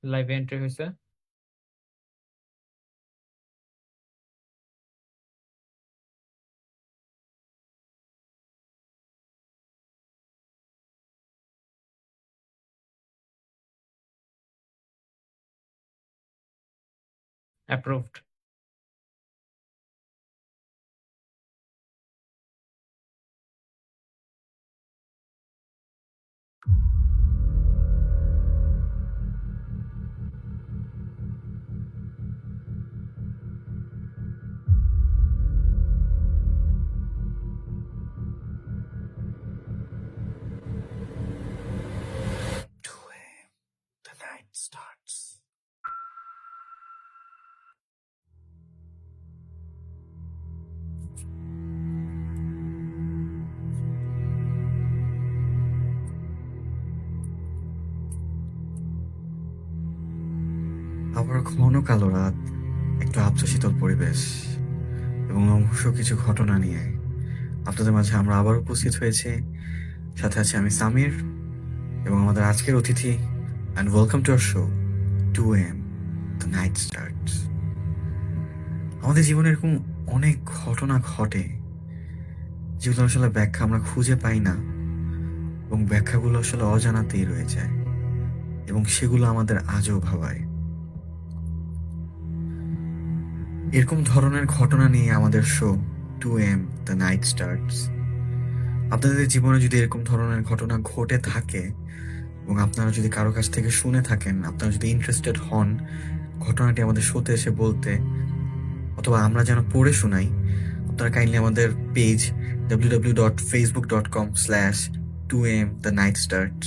লাইভে এন্ট্রি হয়েছে। Approved. The night starts. আবার ঘন কালো রাত, একটু আবছা শীতল পরিবেশ এবং অংশ কিছু ঘটনা নিয়ে আপনাদের মাঝে আমরা আবার উপস্থিত হয়েছি। সাথে আছে আমি সামির এবং আমাদের আজকের অতিথি। And welcome to our show 2am the night starts. আমাদের জীবনে এরকম অনেক ঘটনা ঘটে যেগুলো আসলে ব্যাখ্যা আমরা খুঁজে পাই না, এবং ব্যাখ্যাগুলো আসলে অজানাতেই রয়ে যায় এবং সেগুলো আমাদের আজও ভাবায়। এরকম ধরনের ঘটনা নিয়ে আমাদের show 2am the night starts. আপনাদের জীবনে যদি এরকম ধরনের ঘটনা ঘটে থাকে এবং আপনারা যদি কারো কাছ থেকে শুনে থাকেন, আপনারা যদি ইন্টারেস্টেড হন ঘটনাটি আমাদের শোতে এসে বলতে, অথবা আমরা যেন পড়ে শোনাই, আপনারা কাইন্ডলি আমাদের page www.facebook.com/2am the night starts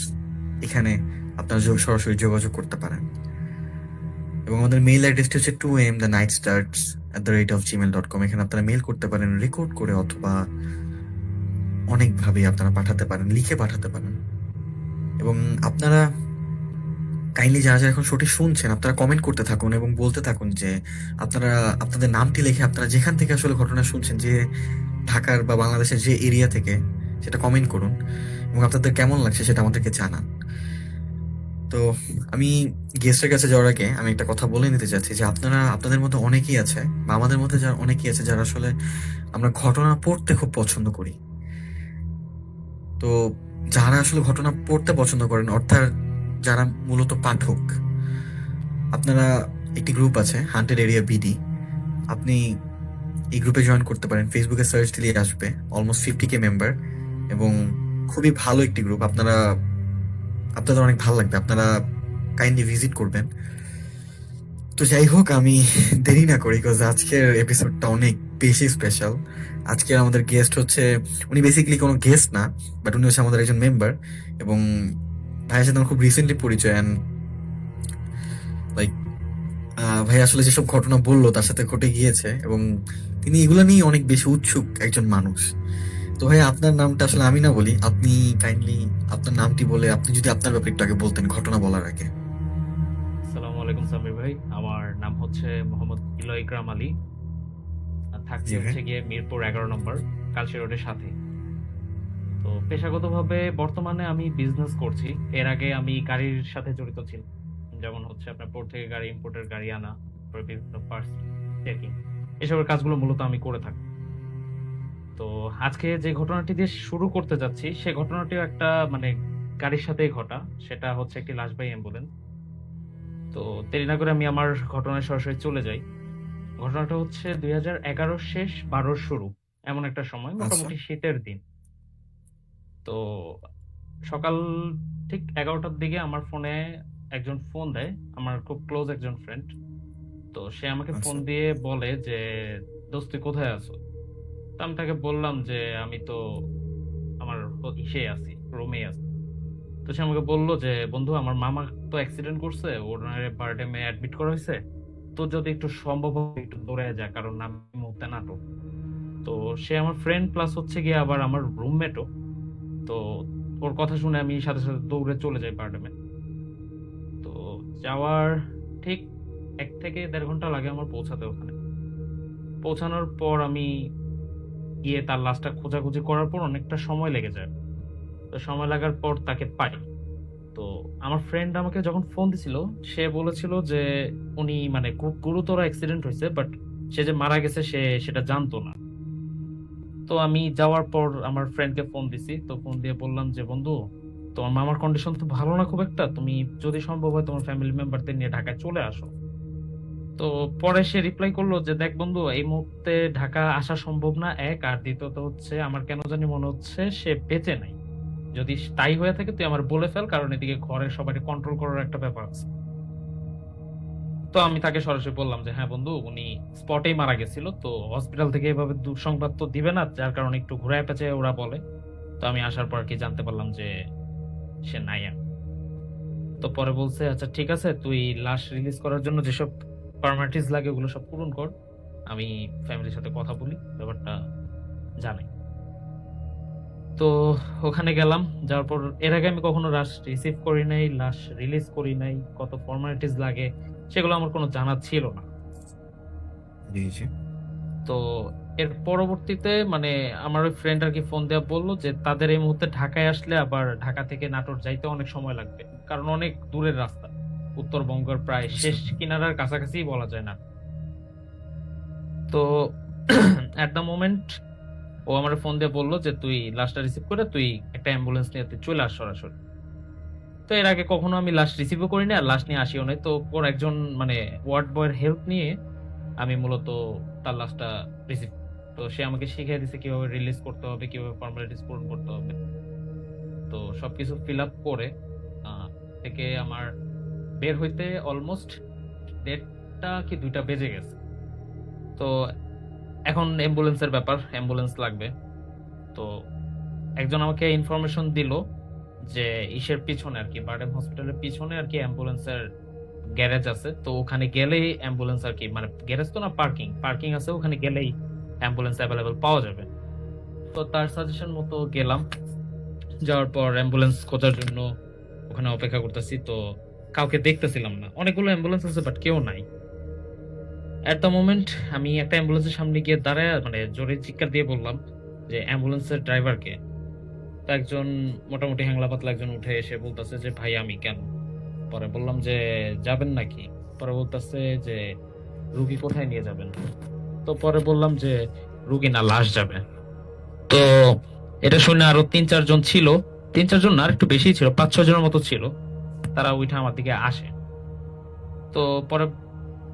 এখানে আপনারা সরাসরি যোগাযোগ করতে পারেন। এবং আমাদের মেইল অ্যাড্রেসটি হচ্ছে 2am the night starts @gmail.com। এখানে আপনারা মেইল করতে পারেন রেকর্ড করে, অথবা অনেকভাবেই আপনারা পাঠাতে পারেন, লিখে পাঠাতে পারেন। এবং আপনারা কাইন্ডলি যারা যারা এখন শোটি শুনছেন, আপনারা কমেন্ট করতে থাকুন এবং বলতে থাকুন যে আপনারা আপনাদের নামটি লিখে আপনারা যেখান থেকে আসলে ঘটনা শুনছেন, যে ঢাকার বা বাংলাদেশের যে এরিয়া থেকে, সেটা কমেন্ট করুন এবং আপনাদের কেমন লাগছে সেটা আমাদেরকে জানান। তো আমি গেস্টের কাছে যাওয়ার আগে আমি একটা কথা বলে নিতে চাচ্ছি যে আপনারা, আপনাদের মধ্যে অনেকেই আছে বা আমাদের মধ্যে যারা অনেকেই আছে যারা আসলে আমরা ঘটনা পড়তে খুব পছন্দ করি। তো যারা আসলে ঘটনা পড়তে পছন্দ করেন, অর্থাৎ যারা মূলত পাঠক, আপনারা একটি গ্রুপ আছে হান্টেড এরিয়া বিডি, আপনি এই গ্রুপে জয়েন করতে পারেন। ফেসবুকে সার্চ দিলেই আসবে, অলমোস্ট 50K মেম্বার এবং খুবই ভালো একটি গ্রুপ। আপনাদের অনেক ভালো লাগবে, আপনারা কাইন্ডলি ভিজিট করবেন। তো যাই হোক, আমি দেরি না করি, বিকজ আজকের এপিসোডটা অনেক বেশি স্পেশাল। আজকের আমাদের গেস্ট হচ্ছে, উনি বেসিক্যালি কোনো গেস্ট না, বাট উনি হচ্ছে আমাদের একজন মেম্বার, এবং ভাইয়ের সাথে আমার খুব রিসেন্টলি পরিচয়। অ্যান্ড লাইক ভাই আসলে যেসব ঘটনা বললো তার সাথে ঘটে গিয়েছে, এবং তিনি এগুলো নিয়ে অনেক বেশি উৎসুক একজন মানুষ। তো ভাই, আপনার নামটা আসলে আমি না বলি, আপনি কাইন্ডলি আপনার নামটি বলে আপনি যদি আপনার ব্যাপারে একটু আগে বলতেন ঘটনা বলার আগে। আসসালামু আলাইকুম সামির ভাই, আমার নাম হচ্ছে মোহাম্মদ ইলো ইকরাম আলী। আর থাকছি জি ভাই। হচ্ছে গিয়ে মিরপুর 11 নম্বর, কালশি রোডের সাথে। তো পেশাগতভাবে বর্তমানে আমি বিজনেস করছি। এর আগে আমি গাড়ির সাথে জড়িত ছিলাম, যেমন হচ্ছে আপনার পোর্ট থেকে গাড়ি, ইম্পোর্টের গাড়ি আনা, তারপরে বিভিন্ন পার্টস চেকিং, এসবের কাজগুলো মূলত আমি করে থাকি। তো আজকে যে ঘটনাটি দিয়ে শুরু করতে যাচ্ছি, সে ঘটনাটিও একটা মানে গাড়ির সাথেই ঘটা। সেটা হচ্ছে একটি লাশবাহী অ্যাম্বুলেন্স। তো দেরি না করে আমি আমার ঘটনায় সরাসরি চলে যাই। ঘটনাটা হচ্ছে 2011 শেষ 12 শুরু, এমন একটা সময়, আচ্ছা। মোটামুটি শীতের দিন। তো সকাল ঠিক 11টার দিকে আমার ফোনে একজন ফোন দেয়, আমার খুব ক্লোজ একজন ফ্রেন্ড। তো সে আমাকে ফোন আচ্ছা। দিয়ে বলে যে, দোস্ত তুই কোথায় আছো? তো আমি তাকে বললাম যে আমি তো আমার ইসে আছি, রুমে আছি। তো সে আমাকে বললো যে, বন্ধু আমার মামা তো অ্যাক্সিডেন্ট করছে, ওনার বারডেমে অ্যাডমিট করা হয়েছে, তো যদি একটু সম্ভব হয় একটু দৌড়ে যা, কারণ আমি এই মুহূর্তে নাটো। তো সে আমার ফ্রেন্ড প্লাস হচ্ছে গিয়ে আবার আমার রুমমেটও। তো ওর কথা শুনে আমি সাথে সাথে দৌড়ে চলে যাই বারডেমে। তো যাওয়ার ঠিক 1 থেকে দেড় ঘন্টা লাগে আমার পৌঁছাতে ওখানে। পৌঁছানোর পর আমি গিয়ে তার লাশটা খোঁজাখুঁজি করার পর অনেকটা সময় লেগে যায়। তো সময় লাগার পর তাকে পাই। তো আমার ফ্রেন্ড আমাকে যখন ফোন দিছিল, সে বলেছিল যে উনি মানে খুব গুরুতর অ্যাক্সিডেন্ট হয়েছে, বাট সে যে মারা গেছে সে সেটা জানতো না। তো আমি যাওয়ার পর আমার ফ্রেন্ডকে ফোন দিছি, তো ফোন দিয়ে বললাম যে বন্ধু, তোমার মামার কন্ডিশন তো ভালো না খুব একটা, তুমি যদি সম্ভব হয় তোমার ফ্যামিলি মেম্বারদের নিয়ে ঢাকায় চলে আসো। তো পরে সে রিপ্লাই করলো যে দেখ বন্ধু, এই মুহূর্তে ঢাকা আসা সম্ভব না, এক, আর দ্বিতীয়ত হচ্ছে আমার কেন জানি মনে হচ্ছে সে বেঁচে নাই। যদি তাই হয়ে থাকে তুই আমার বলে ফেল, কারণ এদিকে ঘরের সবাই কন্ট্রোল করার একটা ব্যাপার আছে। তো আমি তাকে সরাসরি বললাম যে হ্যাঁ বন্ধু, উনি স্পটেই মারা গেছিল, তো হসপিটাল থেকে এভাবে দুঃসংবাদ তো দিবে না, যার কারণে একটু ঘুরায় পেঁচে ওরা বলে। তো আমি আসার পর কি জানতে পারলাম যে সে নাই আর। তো পরে বলছে আচ্ছা ঠিক আছে, তুই লাশ রিলিজ করার জন্য যেসব ফর্মালিটিস লাগে ওগুলো সব পূরণ কর, আমি ফ্যামিলির সাথে কথা বলি, ব্যাপারটা জানাই। তো ওখানে গেলাম, যাওয়ার পর এর আগে আমি কখনো লাশ রিসিভ করি নাই, লাশ রিলিজ করি নাই, কত ফর্মালিটিস লাগে সেগুলো আমার কোনো জানা ছিল না। জি জি। তো এর পরবর্তীতে মানে আমার ওই ফ্রেন্ড আর কি ফোন দেওয়া বললো যে তাদের এই মুহূর্তে ঢাকায় আসলে আবার ঢাকা থেকে নাটোর যাইতে অনেক সময় লাগবে, কারণ অনেক দূরের রাস্তা, উত্তরবঙ্গের প্রায় আচ্ছা। শেষ কিনারার কাছাকাছি বলা যায় না। তো এট দ্য মোমেন্ট ও আমার ফোন দিয়ে বললো যে তুই লাশটা রিসিভ করে তুই একটা অ্যাম্বুলেন্স নিয়ে তুই চলে আস সরাসরি। তো এর আগে কখনো আমি লাশ রিসিভও করিনি আর লাশ নিয়ে আসিও নাই, তো ওর একজন মানে ওয়ার্ড বয়ের হেল্প নিয়ে আমি মূলত তার লাশটা রিসিভ। তো সে আমাকে শিখিয়ে দিছে কিভাবে রিলিজ করতে হবে, কিভাবে ফর্মালিটিস পূরণ করতে হবে। তো সবকিছু ফিল আপ করে থেকে আমার বের হইতে অলমোস্ট 1:30 কি 2টা বেজে গেছে। তো এখন অ্যাম্বুলেন্সের ব্যাপার, অ্যাম্বুলেন্স লাগবে। তো একজন আমাকে ইনফরমেশন দিল যে ইসের পিছনে আর কি, বারডেম হসপিটালের পিছনে আর কি অ্যাম্বুলেন্সের গ্যারেজ আছে, তো ওখানে গেলেই অ্যাম্বুলেন্স আর কি, মানে গ্যারেজ তো না, পার্কিং পার্কিং আছে, ওখানে গেলেই অ্যাম্বুলেন্স অ্যাভেলেবেল পাওয়া যাবে। তো তার সাজেশন মতো গেলাম, যাওয়ার পর অ্যাম্বুলেন্স খোঁজার জন্য ওখানে অপেক্ষা করতেছি। তো কাউকে দেখতেছিলাম না, অনেকগুলো অ্যাম্বুলেন্স আছে বাট কেউ নাই। এট দ্য মোমেন্ট আমি একটা অ্যাম্বুলেন্সের সামনে গিয়ে দাঁড়ায় মানে জোরে চিৎকার দিয়ে বললাম যে অ্যাম্বুলেন্সের ড্রাইভারকে। তো একজন মোটামুটি হ্যাংলা পাতলা একজন উঠে এসে বলতেছে যে ভাই আমি কেন। পরে বললাম যে যাবেন নাকি। পরে বলতেছে যে রুগী কোথায় নিয়ে যাবেন। তো পরে বললাম যে রুগী না, লাশ যাবে। তো এটা শুনে আরো 3-4 জন ছিল, 3-4 জন না, আর একটু বেশি ছিল, 5-6 জনের মতো ছিল, তারা উঠে আমার দিকে আসে। তো পরে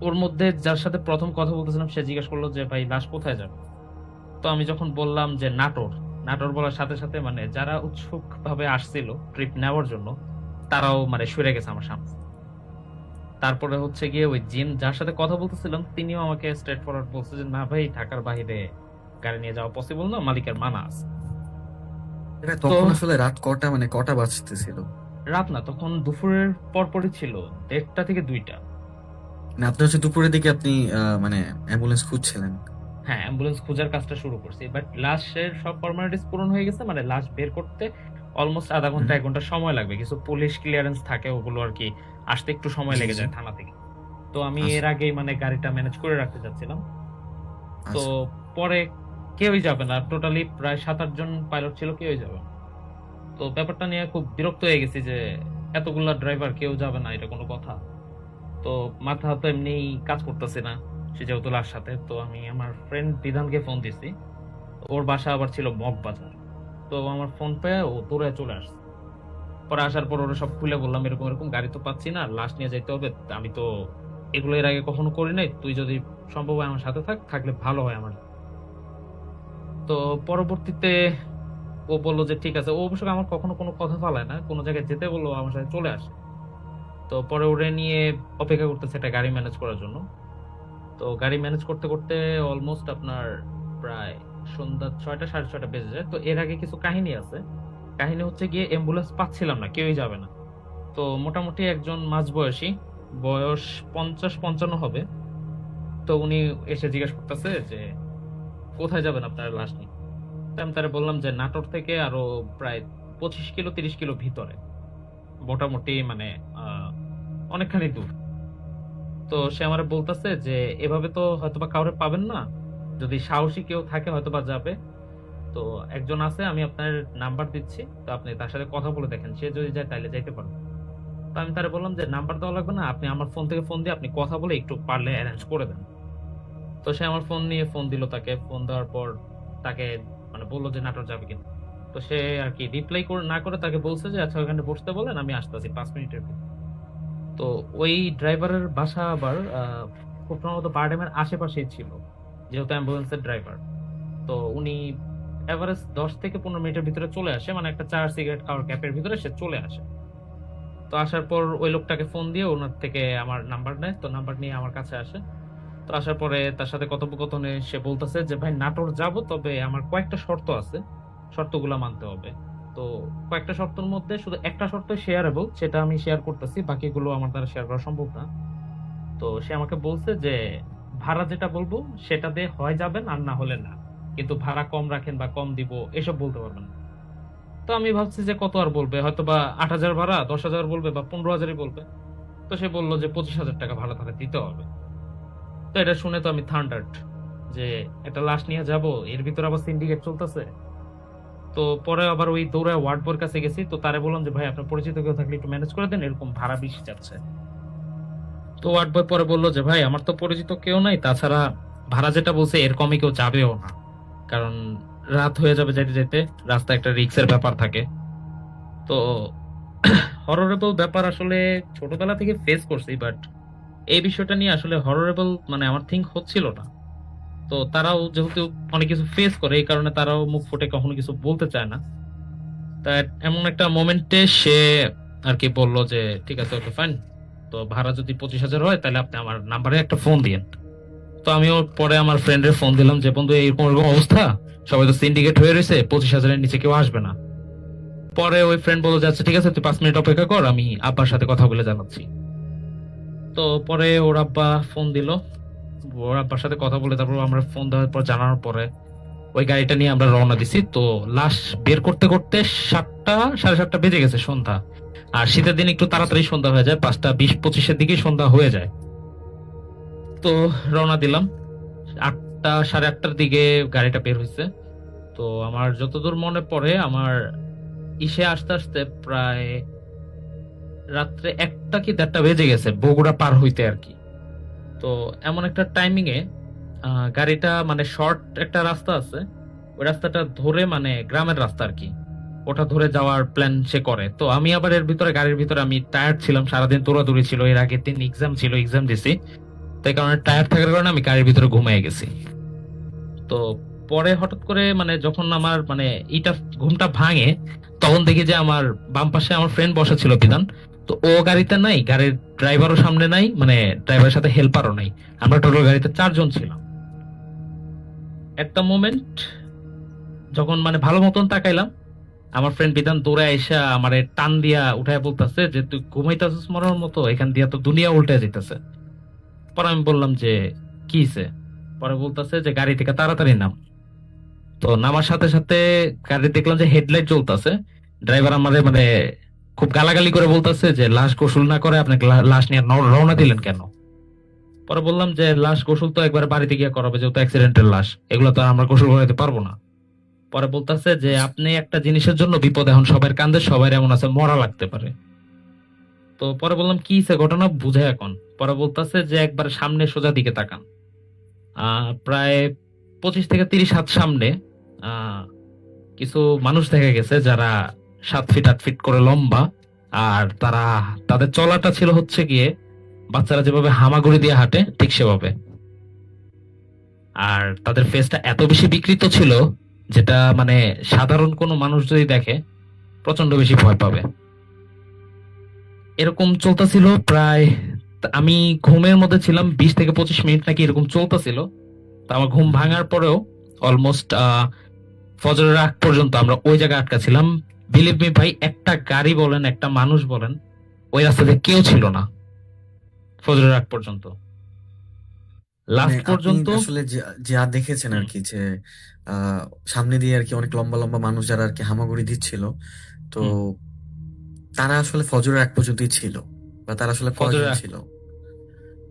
ওর মধ্যে যার সাথে প্রথম কথা বলতেছিলাম সে জিজ্ঞাসা করলো যে ভাই লাশ কোথায় যাবে। তো আমি যখন বললাম যে নাটোর, নাটোর বলার সাথে সাথে মানে যারা উৎসুক ভাবে আসছিল ট্রিপ নেওয়ার জন্য তারাও মানে সরে গেছে আমার সামনে। তারপরে হচ্ছে গিয়ে ওই জিন যার সাথে কথা বলতেছিলাম তিনিও আমাকে স্ট্রেট ফরওয়ার্ড বলছে যে না ভাই, ঢাকার বাইরে গাড়ি নিয়ে যাওয়া পসিবল না, মালিকের মানা আছে। এটা তো তখন আসলে রাত কটা, মানে কটা বাজতেছিল? রাত না, তখন দুপুরের পরপরই ছিল, 1:30 থেকে 2টা। মানে আপনি হচ্ছে দুপুরের দিকে আপনি মানে অ্যাম্বুলেন্স খুঁজছিলেন? হ্যাঁ, অ্যাম্বুলেন্স খোঁজার কাজটা শুরু করছি, বাট লাশের সব ফর্মালিটিস পূরণ হয়ে গেছে, মানে লাশ বের করতে অলমোস্ট আধা হুম। ঘন্টা 1 ঘন্টা সময় লাগবে, কিছু পুলিশ ক্লিয়ারেন্স থাকে ওগুলো আর কি, আসতে একটু সময় জি লেগে জি। যায় থানা থেকে। তো আমি আচ্ছা এর আগেই মানে গাড়িটা ম্যানেজ করে রাখতে চাচ্ছিলাম। তো আচ্ছা। পরে কেউই যাবে না, টোটালি প্রায় 7-8 জন পাইলট ছিল, কেউই যাবে না। তো ব্যাপারটা নিয়ে খুব বিরক্ত হয়ে গেছি যে এতগুলা ড্রাইভার কেউ যাবে না, এটা কোনো কথা? তো মাথা তো এমনি কাজ করতেছে না, সে যেহেতু লাশ সাথে। তো আমি আমার ফ্রেন্ড বিধানকে ফোন দিছি, ওর বাসা আবার ছিল মগবাজার। তো আমার ফোন পেয়ে ও দৌড়ে চলে আসছে। পরে আসার পর ওরা সব খুলে বললাম এরকম এরকম, গাড়ি তো পাচ্ছি না, লাশ নিয়ে যাইতে হবে, আমি তো এগুলো এর আগে কখনো করি নাই, তুই যদি সম্ভব হয় আমার সাথে থাকলে ভালো হয় আমার। তো পরবর্তীতে ও বললো যে ঠিক আছে, ও অবশ্য আমার কখনো কোনো কথা ফালায় না, কোনো জায়গায় যেতে বললো আমার সাথে চলে আসে। তো পরে ওরে নিয়ে অপেক্ষা করতেছে একটা গাড়ি ম্যানেজ করার জন্য। তো গাড়ি ম্যানেজ করতে করতে অলমোস্ট আপনার প্রায় সন্ধ্যা 6টা 6:30 বেজে যায়। তো এর আগে কিছু কাহিনী আছে। কাহিনী হচ্ছে গিয়ে অ্যাম্বুলেন্স পাচ্ছিলাম না, কেউই যাবে না। তো মোটামুটি একজন মাঝবয়সী, বয়স 50-55 হবে। তো উনি এসে জিজ্ঞেস করতেছে যে কোথায় যাবেন আপনার লাশ নিয়ে। তো আমি তারে বললাম যে নাটোর থেকে আরো প্রায় 25 কিলো 30 কিলো ভিতরে, মোটামুটি মানে অনেকখানি দূর। তো সে আমারে বলতেছে যে এভাবে তো হয়তোবা কাউরে পাবেন না, যদি সাহসী কেউ থাকে হয়তোবা যাবে। তো একজন আছে, আমি আপনার নাম্বার দিচ্ছি, তো আপনি তার সাথে কথা বলে দেখেন, সে যদি যায় তাহলে যাইতে পারবেন। তো আমি তারে বললাম যে নাম্বার দেওয়া লাগবে না, আপনি আমার ফোন থেকে ফোন দিয়ে আপনি কথা বলে একটু পারলে অ্যারেঞ্জ করে দেন। তো সে আমার ফোন নিয়ে ফোন দিল তাকে, ফোন দেওয়ার পর তাকে মানে বললো যে নাটোর যাবে কিনা। তো সে আর কি রিপ্লাই না করে তাকে বলছে যে আচ্ছা ওখানে বসতে বলেন, আমি আসতেছি 5 মিনিটের ভিতর। তো ওই ড্রাইভারের বাসা আবার খুব সম্ভবত বারডেমের আশেপাশেই ছিল, যেহেতু অ্যাম্বুলেন্সের ড্রাইভার। তো উনি এভারেজ 10 থেকে 15 মিনিটের ভিতরে চলে আসে, মানে একটা চার সিগারেট খাওয়ার গ্যাপের ভিতরে সে চলে আসে। তো আসার পর ওই লোকটাকে ফোন দিয়ে ওনার থেকে আমার নাম্বার নেয়, তো নাম্বার নিয়ে আমার কাছে আসে। তো আসার পরে তার সাথে কথোপকথনে সে বলতেছে যে ভাই নাটোর যাব, তবে আমার কয়েকটা শর্ত আছে, শর্তগুলা মানতে হবে। তো কয়েকটা শর্তের মধ্যে শুধু একটা শর্ত শেয়ারেবল, সেটা আমি শেয়ার করতেছি, বাকিগুলো আমার দ্বারা শেয়ার করা সম্ভব না। তো সে আমাকে বলছে যে ভাড়া যেটা বলবো সেটা দিয়ে হয় যাবেন, আর না হলে না, কিন্তু ভাড়া কম রাখেন বা কম দিব এসব বলতে পারবেন না। তো আমি ভাবছি যে কত আর বলবে, হয়তো বা 8,000 ভাড়া, 10,000 বলবে বা 15,000-ই বলবে। তো সে বললো যে 25,000 টাকা ভাড়া তাকে দিতে হবে। তো এটা শুনে তো আমি থান্ডার্ড, যে একটা লাশ নিয়ে যাব, এর ভিতরে আবার সিন্ডিকেট চলতেছে। তো পরে আবার ওই দৌড়ায় ওয়ার্ড বয়ের কাছে গেছি, তো তারে বললাম যে ভাই আপনার পরিচিত কেউ থাকলে একটু ম্যানেজ করে দেন, এরকম ভাড়া বেশি যাচ্ছে। তো ওয়ার্ড বয় পরে বললো যে ভাই আমার তো পরিচিত কেউ নাই, তাছাড়া ভাড়া যেটা বলছে এর কমে কেউ যাবেও না, কারণ রাত হয়ে যাবে যাইতে যাইতে, রাস্তায় একটা রিক্সের ব্যাপার থাকে। তো হররেবল ব্যাপার আসলে ছোটবেলা থেকে ফেস করছি, বাট এই বিষয়টা নিয়ে আসলে হররেবল মানে আমার থিঙ্ক হচ্ছিল না। তো তারাও যেহেতু অনেক কিছু ফেস করে, এই কারণে তারাও মুখ ফুটে কখনো কিছু বলতে চায় না। তা এমন একটা মোমেন্টে সে আর কি বললো যে ঠিক আছে, ওকে ফাইন, তো ভাড়া যদি 25,000 হয় তাহলে আপনি আমার নাম্বারে একটা ফোন দিয়েন। তো আমিও পরে আমার ফ্রেন্ডের ফোন দিলাম যে বন্ধু এরকম এরকম অবস্থা, সবাই তো সিন্ডিকেট হয়ে রয়েছে, 25,000-এর নিচে কেউ আসবে না। পরে ওই ফ্রেন্ড বললো যে আচ্ছা ঠিক আছে, তুই 5 মিনিট অপেক্ষা কর, আমি আব্বার সাথে কথা বলে জানাচ্ছি। তো পরে ওর আব্বা ফোন দিল, ওর আব্বার সাথে কথা বলে তারপর আমরা ফোন দেওয়ার পর জানানোর পরে ওই গাড়িটা নিয়ে আমরা রওনা দিছি। তো লাশ বের করতে করতে 7টা, 7:30 বেজে গেছে, সন্ধ্যা। আর শীতের দিন একটু তাড়াতাড়ি সন্ধ্যা হয়ে যায়, 5টা 20-25-এর দিকে সন্ধ্যা হয়ে যায়। তো রওনা দিলাম, 8টা 8:30-এর দিকে গাড়িটা বের হয়েছে। তো আমার যতদূর মনে পড়ে আমার ইসে আসতে আসতে প্রায় রাত্রে 1টা কি 1:30 বেজে গেছে, বগুড়া পার হইতে আর কি। তো এমন একটা টাইমিং এ গাড়িটা মানে শর্ট একটা রাস্তা আছে, ওই রাস্তাটা ধরে, মানে গ্রামের রাস্তা আর কি, ওটা ধরে যাওয়ার প্ল্যান সে করে। তো আমি আবার এর ভিতরে গাড়ির ভিতরে আমি টায়ার্ড ছিলাম, সারাদিন দৌড়াদৌড়ি ছিল, এর আগের দিন এক্সাম ছিল, এক্সাম দিছি, তাই কারণে টায়ার্ড থাকার কারণে আমি গাড়ির ভিতরে ঘুমিয়ে গেছি। তো পরে হঠাৎ করে মানে যখন আমার মানে এইটা ঘুমটা ভাঙে, তখন দেখি যে আমার বাম পাশে আমার ফ্রেন্ড বসা ছিল বিধান। তো ও গাড়িতে নাই, গাড়ির ড্রাইভারও সামনে নাই, মানে ড্রাইভারের সাথে হেল্পারও নাই, আমরা টোটাল গাড়িতে 4 জন ছিলাম। একটা মোমেন্ট যখন মানে ভালো মতন তাকাইলাম, আমার ফ্রেন্ড বিধান দৌড়ে আইসা আমারে টান দিয়া উঠায় বলতেছে যে তুই ঘুমাইতেছিস মরার মতো, এখান দিয়া তো দুনিয়া উল্টে যেতেছে। পরে আমি বললাম যে কি হইছে? পরে বলতেছে যে গাড়ি থেকে তাড়াতাড়ি নাম। তো নামার সাথে সাথে গাড়ি দেখলাম যে হেডলাইট জ্বলতেছে। ড্রাইভার আমারে মানে খুব গালাগালি করে বলতেছে যে লাশ গোসল না করে আপনি লাশ নিয়ে রওনা দিলেন কেন? পরে বললাম যে লাশ গোসল তো একবার বাড়িতে গিয়ে করাবে, যেহেতু অ্যাক্সিডেন্টের লাশ, এগুলো তো আর আমরা গোসল করাতে পারবো না। পরে বলতেছে যে আচ্ছা। আপনি একটা জিনিসের জন্য বিপদ, এখন সবার কান্দে, সবাই এমন আছে, মরা লাগতে পারে। তো পরে বললাম কি সে ঘটনা বুঝে এখন। পরে বলতেছে যে একবার সামনে সোজা দিকে তাকান। প্রায় 25 থেকে 30 হাত সামনে আহ কিছু মানুষ দেখা গেছে যারা 7 ফিট 8 ফিট করে লম্বা। আর তারা, তাদের চলাটা ছিল হচ্ছে গিয়ে বাচ্চারা যেভাবে হামাগুড়ি দিয়ে হাঁটে ঠিক সেভাবে। আর তাদের ফেসটা এত বেশি বিকৃত ছিল, যেটা মানে সাধারণ কোনো মানুষ যদি দেখে প্রচন্ড বেশি ভয় পাবে। এরকম চলতেছিল প্রায়, আমি ঘুমের মধ্যে ছিলাম 20 থেকে 25 মিনিট নাকি এরকম চলতেছিল। তো আমার ঘুম ভাঙার পরেও অলমোস্ট ফজরের আগ পর্যন্ত আমরা ওই জায়গায় আটকা ছিলাম। বিলিভ মি ভাই, একটা গাড়ি বলেন, একটা মানুষ বলেন, ওই রাস্তাতে কেউ ছিল না ফজরের আগ পর্যন্ত, মানে লাস্ট আপনি পর্যন্ত। আসলে যা দেখেছেন আর হুম, কি, যে সামনে দিয়ে আর কি অনেক লম্বা লম্বা মানুষ যারা আর কি হামাগুড়ি দিচ্ছিল, তো হুম। তারা আসলে ফজরের এক পর্যন্তই ছিল, বা তারা আসলে কয়জন ফজরের আগ ছিল?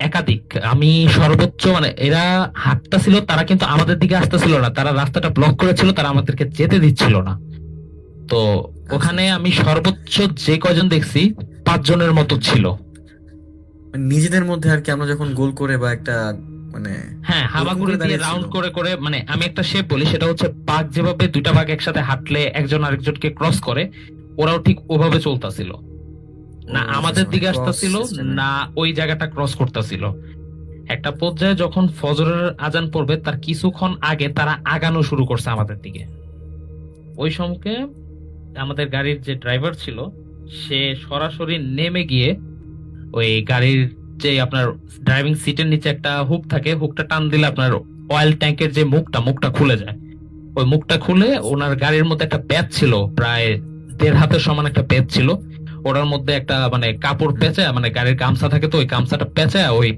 একাধিক, আমি সর্বোচ্চ মানে এরা হাঁটতেছিল, তারা কিন্তু আমাদের দিকে আসতেছিল না, তারা রাস্তাটা ব্লক করেছিল, তারা আমাদেরকে যেতে দিচ্ছিল না। তো আচ্ছা ওখানে আচ্ছা। আমি সর্বোচ্চ যে কয়জন দেখছি 5 জনের মতো ছিল। মানে নিজেদের মধ্যে আর কি, আমরা যখন গোল করে বা একটা মানে হ্যাঁ, ওরকম হামাগুড়ি করে দিয়ে দাঁড়িয়েছিল। রাউন্ড করে করে, মানে আমি একটা শেপ বলি, সেটা হচ্ছে বাঘ যেভাবে দুইটা বাঘ একসাথে হাঁটলে একজন আরেকজনকে ক্রস করে, ওরাও ঠিক ওভাবে চলতেছিল। ও না আচ্ছা আচ্ছা, আমাদের মানে দিকে ক্রস আসতেছিল, সিস্টেমে। না ওই জায়গাটা ক্রস করতেছিল। একটা পর্যায়ে যখন ফজরের আজান পড়বে তার কিছুক্ষণ আগে তারা আগানো শুরু করছে আমাদের দিকে। ওই সময়কে আমাদের গাড়ির যে ড্রাইভার ছিল, সে সরাসরি নেমে গিয়ে ওই গাড়ির যে আপনার ড্রাইভিং সিটের নিচে একটা হুক থাকে, হুকটা টান দিলে আপনার অয়েল ট্যাঙ্কের যে মুখটা মুখটা খুলে যায়। ওই মুখটা খুলে ওনার গাড়ির মধ্যে একটা প্যাচ ছিল, প্রায় 1.5 হাতের সমান একটা প্যাচ ছিল। ওটার মধ্যে একটা মানে কাপড় হুম। পেঁচে, মানে গাড়ির গামছা থাকে তো ওই গামছাটা পেঁচে ওই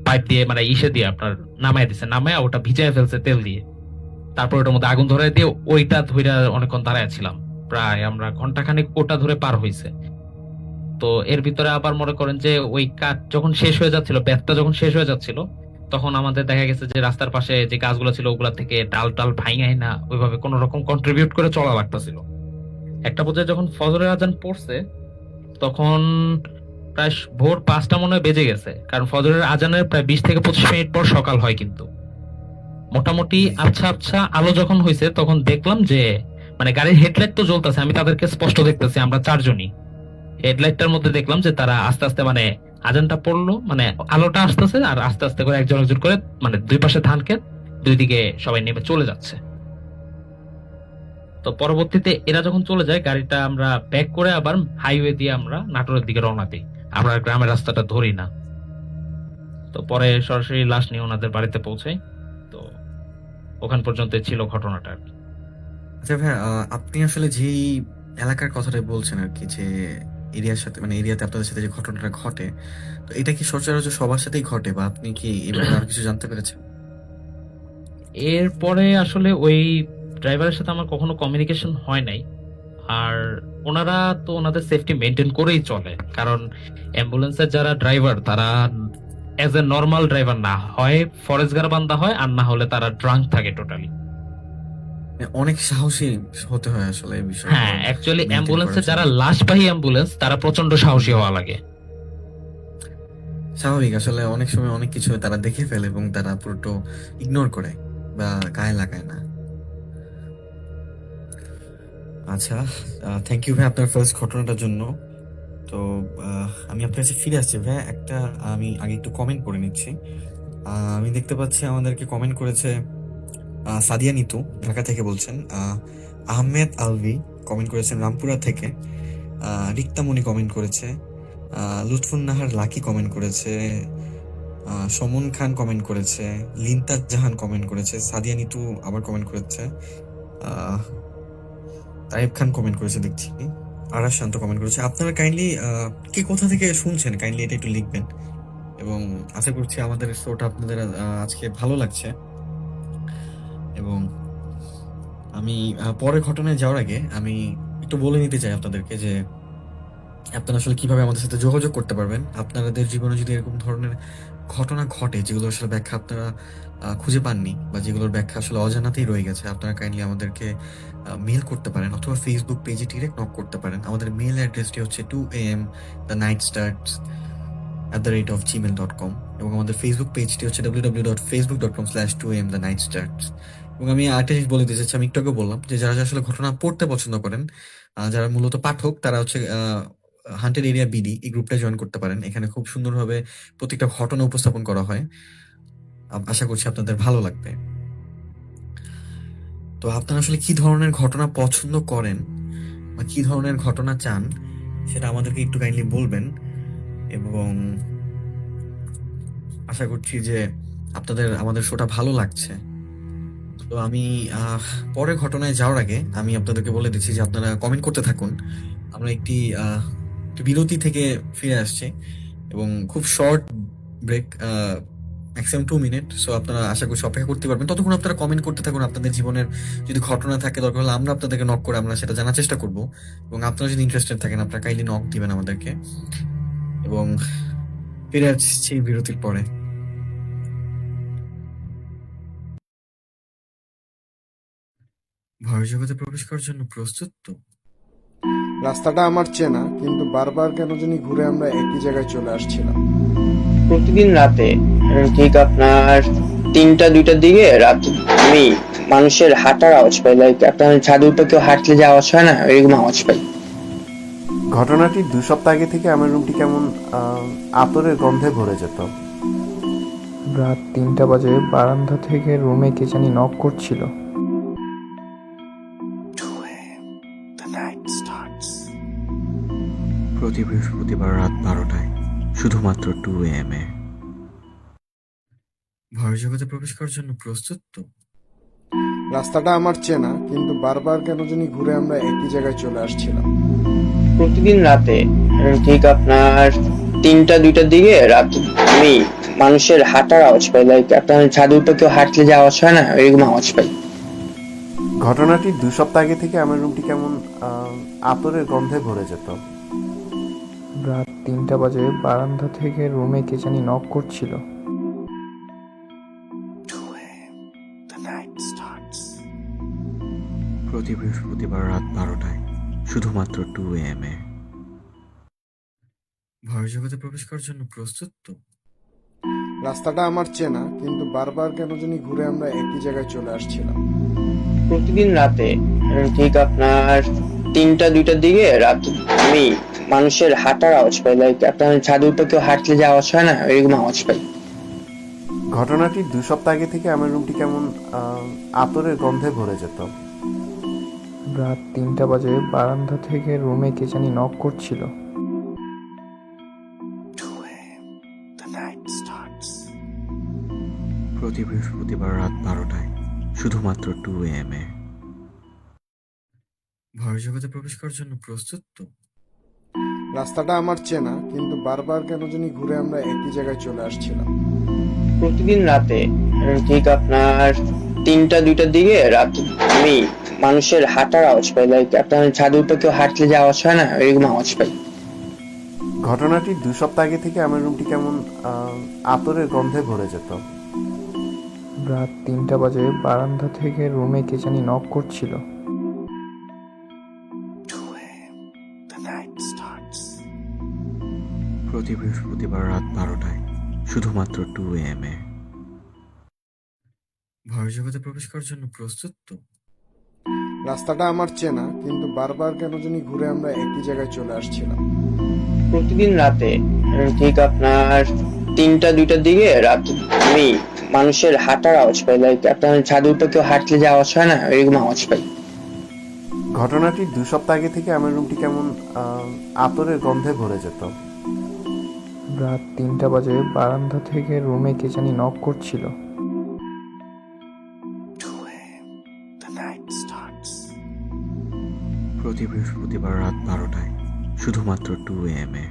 পাইপ দিয়ে মানে ইসে দিয়ে আপনার নামায় দিছে, নামায় ওটা ভিজায় ফেলছে তেল দিয়ে। তারপর ওটার মধ্যে আগুন ধরায় দিয়ে ওইটা ধইরা অনেকক্ষণ দাঁড়ায় ছিলাম। প্রায় আমরা ঘন্টাখানেক ওটা ধরে পার হইছে। তো এর ভিতরে আবার মনে করেন যে ওই কাজ যখন শেষ হয়ে যাচ্ছিল, ব্যাথটা যখন শেষ হয়ে যাচ্ছিল, তখন আমাদের দেখা গেছে যে রাস্তার পাশে যে গাছগুলো ছিল ওগুলা থেকে ডাল টাল ভাঙাই না ওইভাবে কোন রকম কন্ট্রিবিউট করে চলা লাগতেছিল। একটা পর্যায়ে যখন ফজরের আজান পড়ছে, তখন প্রায় ভোর 5টা মনে হয় বেজে গেছে, কারণ ফজরের আজানের প্রায় 20 থেকে 25 মিনিট পর সকাল হয় কিন্তু। মোটামুটি জি জি। আচ্ছা আচ্ছা আলো যখন হয়েছে তখন দেখলাম যে মানে গাড়ির হেডলাইট তো জ্বলতেছে, আমি তাদেরকে স্পষ্ট দেখতেছি, আমরা 4 জনই। হেডলাইটটার মধ্যে দেখলাম যে তারা আস্তে আস্তে মানে আজানটা পড়লো, মানে আলোটা আসতেছে আর আস্তে আস্তে করে একজন একজন করে, মানে দুই পাশে ধান ক্ষেত, দুই দিকে সবাই নেমে চলে যাচ্ছে। তো পরবর্তীতে এরা যখন চলে যায়, গাড়িটা আমরা ব্যাক করে আবার হাইওয়ে দিয়ে আমরা নাটোরের দিকে রওনা দিই। আমরা আর গ্রামের রাস্তাটা ধরি না। তো পরে সরাসরি লাশ নিয়ে ওনাদের বাড়িতে পৌঁছাই। তো ওখান পর্যন্ত ছিল ঘটনাটা আর কি। আচ্ছা ভাই, আপনি আসলে যেই এলাকার কথাটা বলছেন আর কি, যে এরিয়ার সাথে মানে এরিয়াতে আপনাদের সাথে যে ঘটনাটা ঘটে, তো এটা কি সচরাচর সবার সাথেই ঘটে, বা আপনি কি এই ব্যাপারে আর কিছু জানতে পেরেছেন? এরপরে আসলে ওই ড্রাইভারের সাথে আমার কখনো কমিউনিকেশন হয় নাই। আর ওনারা তো ওনাদের সেফটি মেনটেন করেই চলে, কারণ অ্যাম্বুলেন্সের যারা ড্রাইভার তারা এজ এ নর্মাল ড্রাইভার না হয়, ফরেস্টগার বান্দা হয়, আর না হলে তারা ড্রাঙ্ক থাকে টোটালি। মানে অনেক সাহসী হতে হয় আসলে এই বিষয়গুলো হ্যাঁ, অ্যাকচুয়ালি মেনটেন করার অ্যাম্বুলেন্সের জন্য। যারা লাশবাহী অ্যাম্বুলেন্স তারা প্রচন্ড হুম সাহসী হুম। হওয়া লাগে। স্বাভাবিক, আসলে অনেক সময় অনেক কিছু তারা দেখে ফেলে এবং তারা পুরোটা ইগনোর করে বা গায়ে লাগায় না। আচ্ছা, থ্যাংক ইউ ভাই আপনার ফার্স্ট ঘটনাটার জন্য। তো আমি আপনার কাছে ফিরে আসছি ভাই, একটা আমি আগে একটু কমেন্ট করে নিচ্ছি। আমি দেখতে পাচ্ছি আমাদেরকে কমেন্ট করেছে সাদিয়া নিতু, ঢাকা থেকে বলছেন। আহমেদ আলভি কমেন্ট করেছেন রামপুরা থেকে। রিক্তামণি কমেন্ট করেছে। লুৎফুন নাহার লাকি কমেন্ট করেছে। সমন খান কমেন্ট করেছে। লিনতাজ জাহান কমেন্ট করেছে। সাদিয়া নিতু আবার কমেন্ট করেছে। আহ, তাইব খান কমেন্ট করেছে দেখছি। আরাশ শান্ত কমেন্ট করেছে। আপনারা কাইন্ডলি কে কোথা থেকে শুনছেন কাইন্ডলি এটা একটু লিখবেন, এবং আশা করছি আমাদের শোটা আপনাদের আজকে ভালো লাগছে। এবং আমি পরের ঘটনায় যাওয়ার আগে আমি একটু বলে নিতে চাই আপনাদেরকে যে আপনারা আসলে কিভাবে আমাদের সাথে যোগাযোগ করতে পারবেন। আপনাদের জীবনে যদি এরকম ধরনের ঘটনা ঘটে যেগুলো আসলে ব্যাখ্যা আপনারা খুঁজে পাননি, বা যেগুলোর ব্যাখ্যা আসলে অজানাতেই রয়ে গেছে, আপনারা কাইন্ডলি আমাদেরকে মেল করতে পারেন অথবা ফেসবুক পেজে ডিরেক্ট নক করতে পারেন। আমাদের মেল অ্যাড্রেসটি হচ্ছে 2am the night starts @gmail.com, এবং আমাদের ফেসবুক পেজটি হচ্ছে www.facebook.com/2am the night starts। এবং আমি আরেকটা জিনিস বলে দিতে চাচ্ছি, আমি একটু আগে বললাম যে যারা যারা আসলে ঘটনা পড়তে পছন্দ করেন, যারা মূলত পাঠক, তারা হচ্ছে হান্টেড এরিয়া বিডি এই গ্রুপটা জয়েন করতে পারেন। এখানে খুব সুন্দরভাবে প্রত্যেকটা ঘটনা উপস্থাপন করা হয়। আশা করছি আপনাদের ভালো লাগবে। তো আপনারা আসলে কি ধরনের ঘটনা পছন্দ করেন বা কি ধরনের ঘটনা চান, সেটা আমাদেরকে একটু কাইন্ডলি বলবেন। এবং আশা করছি যে আপনাদের আমাদের শোটা ভালো লাগছে। তো আমি আহ, পরের ঘটনায় যাওয়ার আগে আমি আপনাদেরকে বলে দিচ্ছি যে আপনারা কমেন্ট করতে থাকুন। আমরা একটি বিরতি থেকে ফিরে আসছি, এবং খুব short break, maximum 2 minute. So আপনারা আশা করছি অপেক্ষা করতে পারবেন, ততক্ষণ আপনারা কমেন্ট করতে থাকুন। আপনাদের জীবনের যদি ঘটনা থাকে, দরকার হলে আমরা আপনাদেরকে নক করে আমরা সেটা জানার চেষ্টা করব। এবং আপনারা যদি ইন্টারেস্টেড থাকেন, আপনারা কাইন্ডলি নক দিবেন আমাদেরকে। এবং ফিরে আসছি বিরতির পরে। ভয় জগতে প্রবেশ করার জন্য প্রস্তুত তো? রাস্তাটা আমার চেনা, কিন্তু বারবার কেন জানি ঘুরে আমরা একই জায়গায় চলে আসছিলাম। প্রতিদিন রাতে ঠিক আপনার 3টা 2টার দিকে রাত আমি মানুষের হাঁটার আওয়াজ পাই, লাইক আপনার ছাদের উপর কেউ হাঁটলে যে আওয়াজ হয় না, এরকম আওয়াজ পাই। ঘটনাটির 2 সপ্তাহ আগে থেকে আমার রুমটি কেমন আতরের গন্ধে ভরে যেত। রাত 3টা বাজে বারান্দা থেকে রুমে কে জানি নক করছিল। প্রতি বৃহস্পতিবার রাত 12টায়, শুধুমাত্র 2 AM এ। ভয়ের জগতে প্রবেশ করার জন্য প্রস্তুত তো? রাস্তাটা আমার চেনা, কিন্তু বারবার কেন জানি ঘুরে আমরা একই জায়গায় চলে আসছিলাম। প্রতিদিন রাতে ঠিক আপনার 3টা 2টার দিকে রাত আমি মানুষের হাঁটার আওয়াজ পাই, লাইক আপনার ছাদের উপর কেউ হাঁটলে যে আওয়াজ হয় না, এরকম আওয়াজ পাই। ঘটনাটির 2 সপ্তাহ আগে থেকে আমার রুমটি কেমন আতরের গন্ধে ভরে যেত। রাত 3টা বাজে বারান্দা থেকে রুমে কে জানি নক করছিল। প্রতি বৃহস্পতিবার রাত 12টায়, শুধুমাত্র 2 AM এ। ভয়ের জগতে প্রবেশ করার জন্য প্রস্তুত তো? রাস্তাটা আমার চেনা, কিন্তু বারবার কেন জানি ঘুরে আমরা একই জায়গায় চলে আসছিলাম। প্রতিদিন রাতে ঠিক আপনার 3টা 2টার দিকে রাত আমি মানুষের হাঁটার আওয়াজ পাই, লাইক আপনার ছাদের উপর কেউ হাঁটলে যে আওয়াজ হয় না, এরকম আওয়াজ পাই। ঘটনাটির 2 সপ্তাহ আগে থেকে আমার রুমটি কেমন আতরের গন্ধে ভরে যেত। রাত 3টা বাজে বারান্দা থেকে রুমে কে জানি নক করছিল। প্রতি বৃহস্পতিবার রাত 12টায়, শুধুমাত্র 2 AM এ। ভয়ের জগতে প্রবেশ করার জন্য প্রস্তুত তো? রাস্তাটা আমার চেনা, কিন্তু বারবার কেন জানি ঘুরে আমরা একই জায়গায় চলে আসছিলাম। প্রতিদিন রাতে ঠিক আপনার 3টা 2টার দিকে রাত আমি মানুষের হাঁটার আওয়াজ পাই, লাইক আপনার ছাদের উপর কেউ হাঁটলে যে আওয়াজ হয় না, এরকম আওয়াজ পাই। ঘটনাটির 2 সপ্তাহ আগে থেকে আমার রুমটি কেমন আতরের গন্ধে ভরে যেত। রাত 3টা বাজে বারান্দা থেকে রুমে কে জানি নক করছিল। প্রতি বৃহস্পতিবার রাত 12টায়, শুধুমাত্র 2 AM এ। ভয়ের জগতে প্রবেশ করার জন্য প্রস্তুত তো? রাস্তাটা আমার চেনা, কিন্তু বারবার কেন জানি ঘুরে আমরা একই জায়গায় চলে আসছিলাম। প্রতিদিন রাতে ঠিক আপনার 3টা 2টার দিকে রাত আমি মানুষের হাঁটার আওয়াজ পাই, লাইক আপনার ছাদের উপর কেউ হাঁটলে যে আওয়াজ হয় না, এরকম আওয়াজ পাই। ঘটনাটির 2 সপ্তাহ আগে থেকে আমার রুমটি কেমন আতরের গন্ধে ভরে যেত। রাত 3টা বাজে বারান্দা থেকে রুমে কে জানি নক করছিল। প্রতি বৃহস্পতিবার রাত 12টায়, শুধুমাত্র 2 AM এ।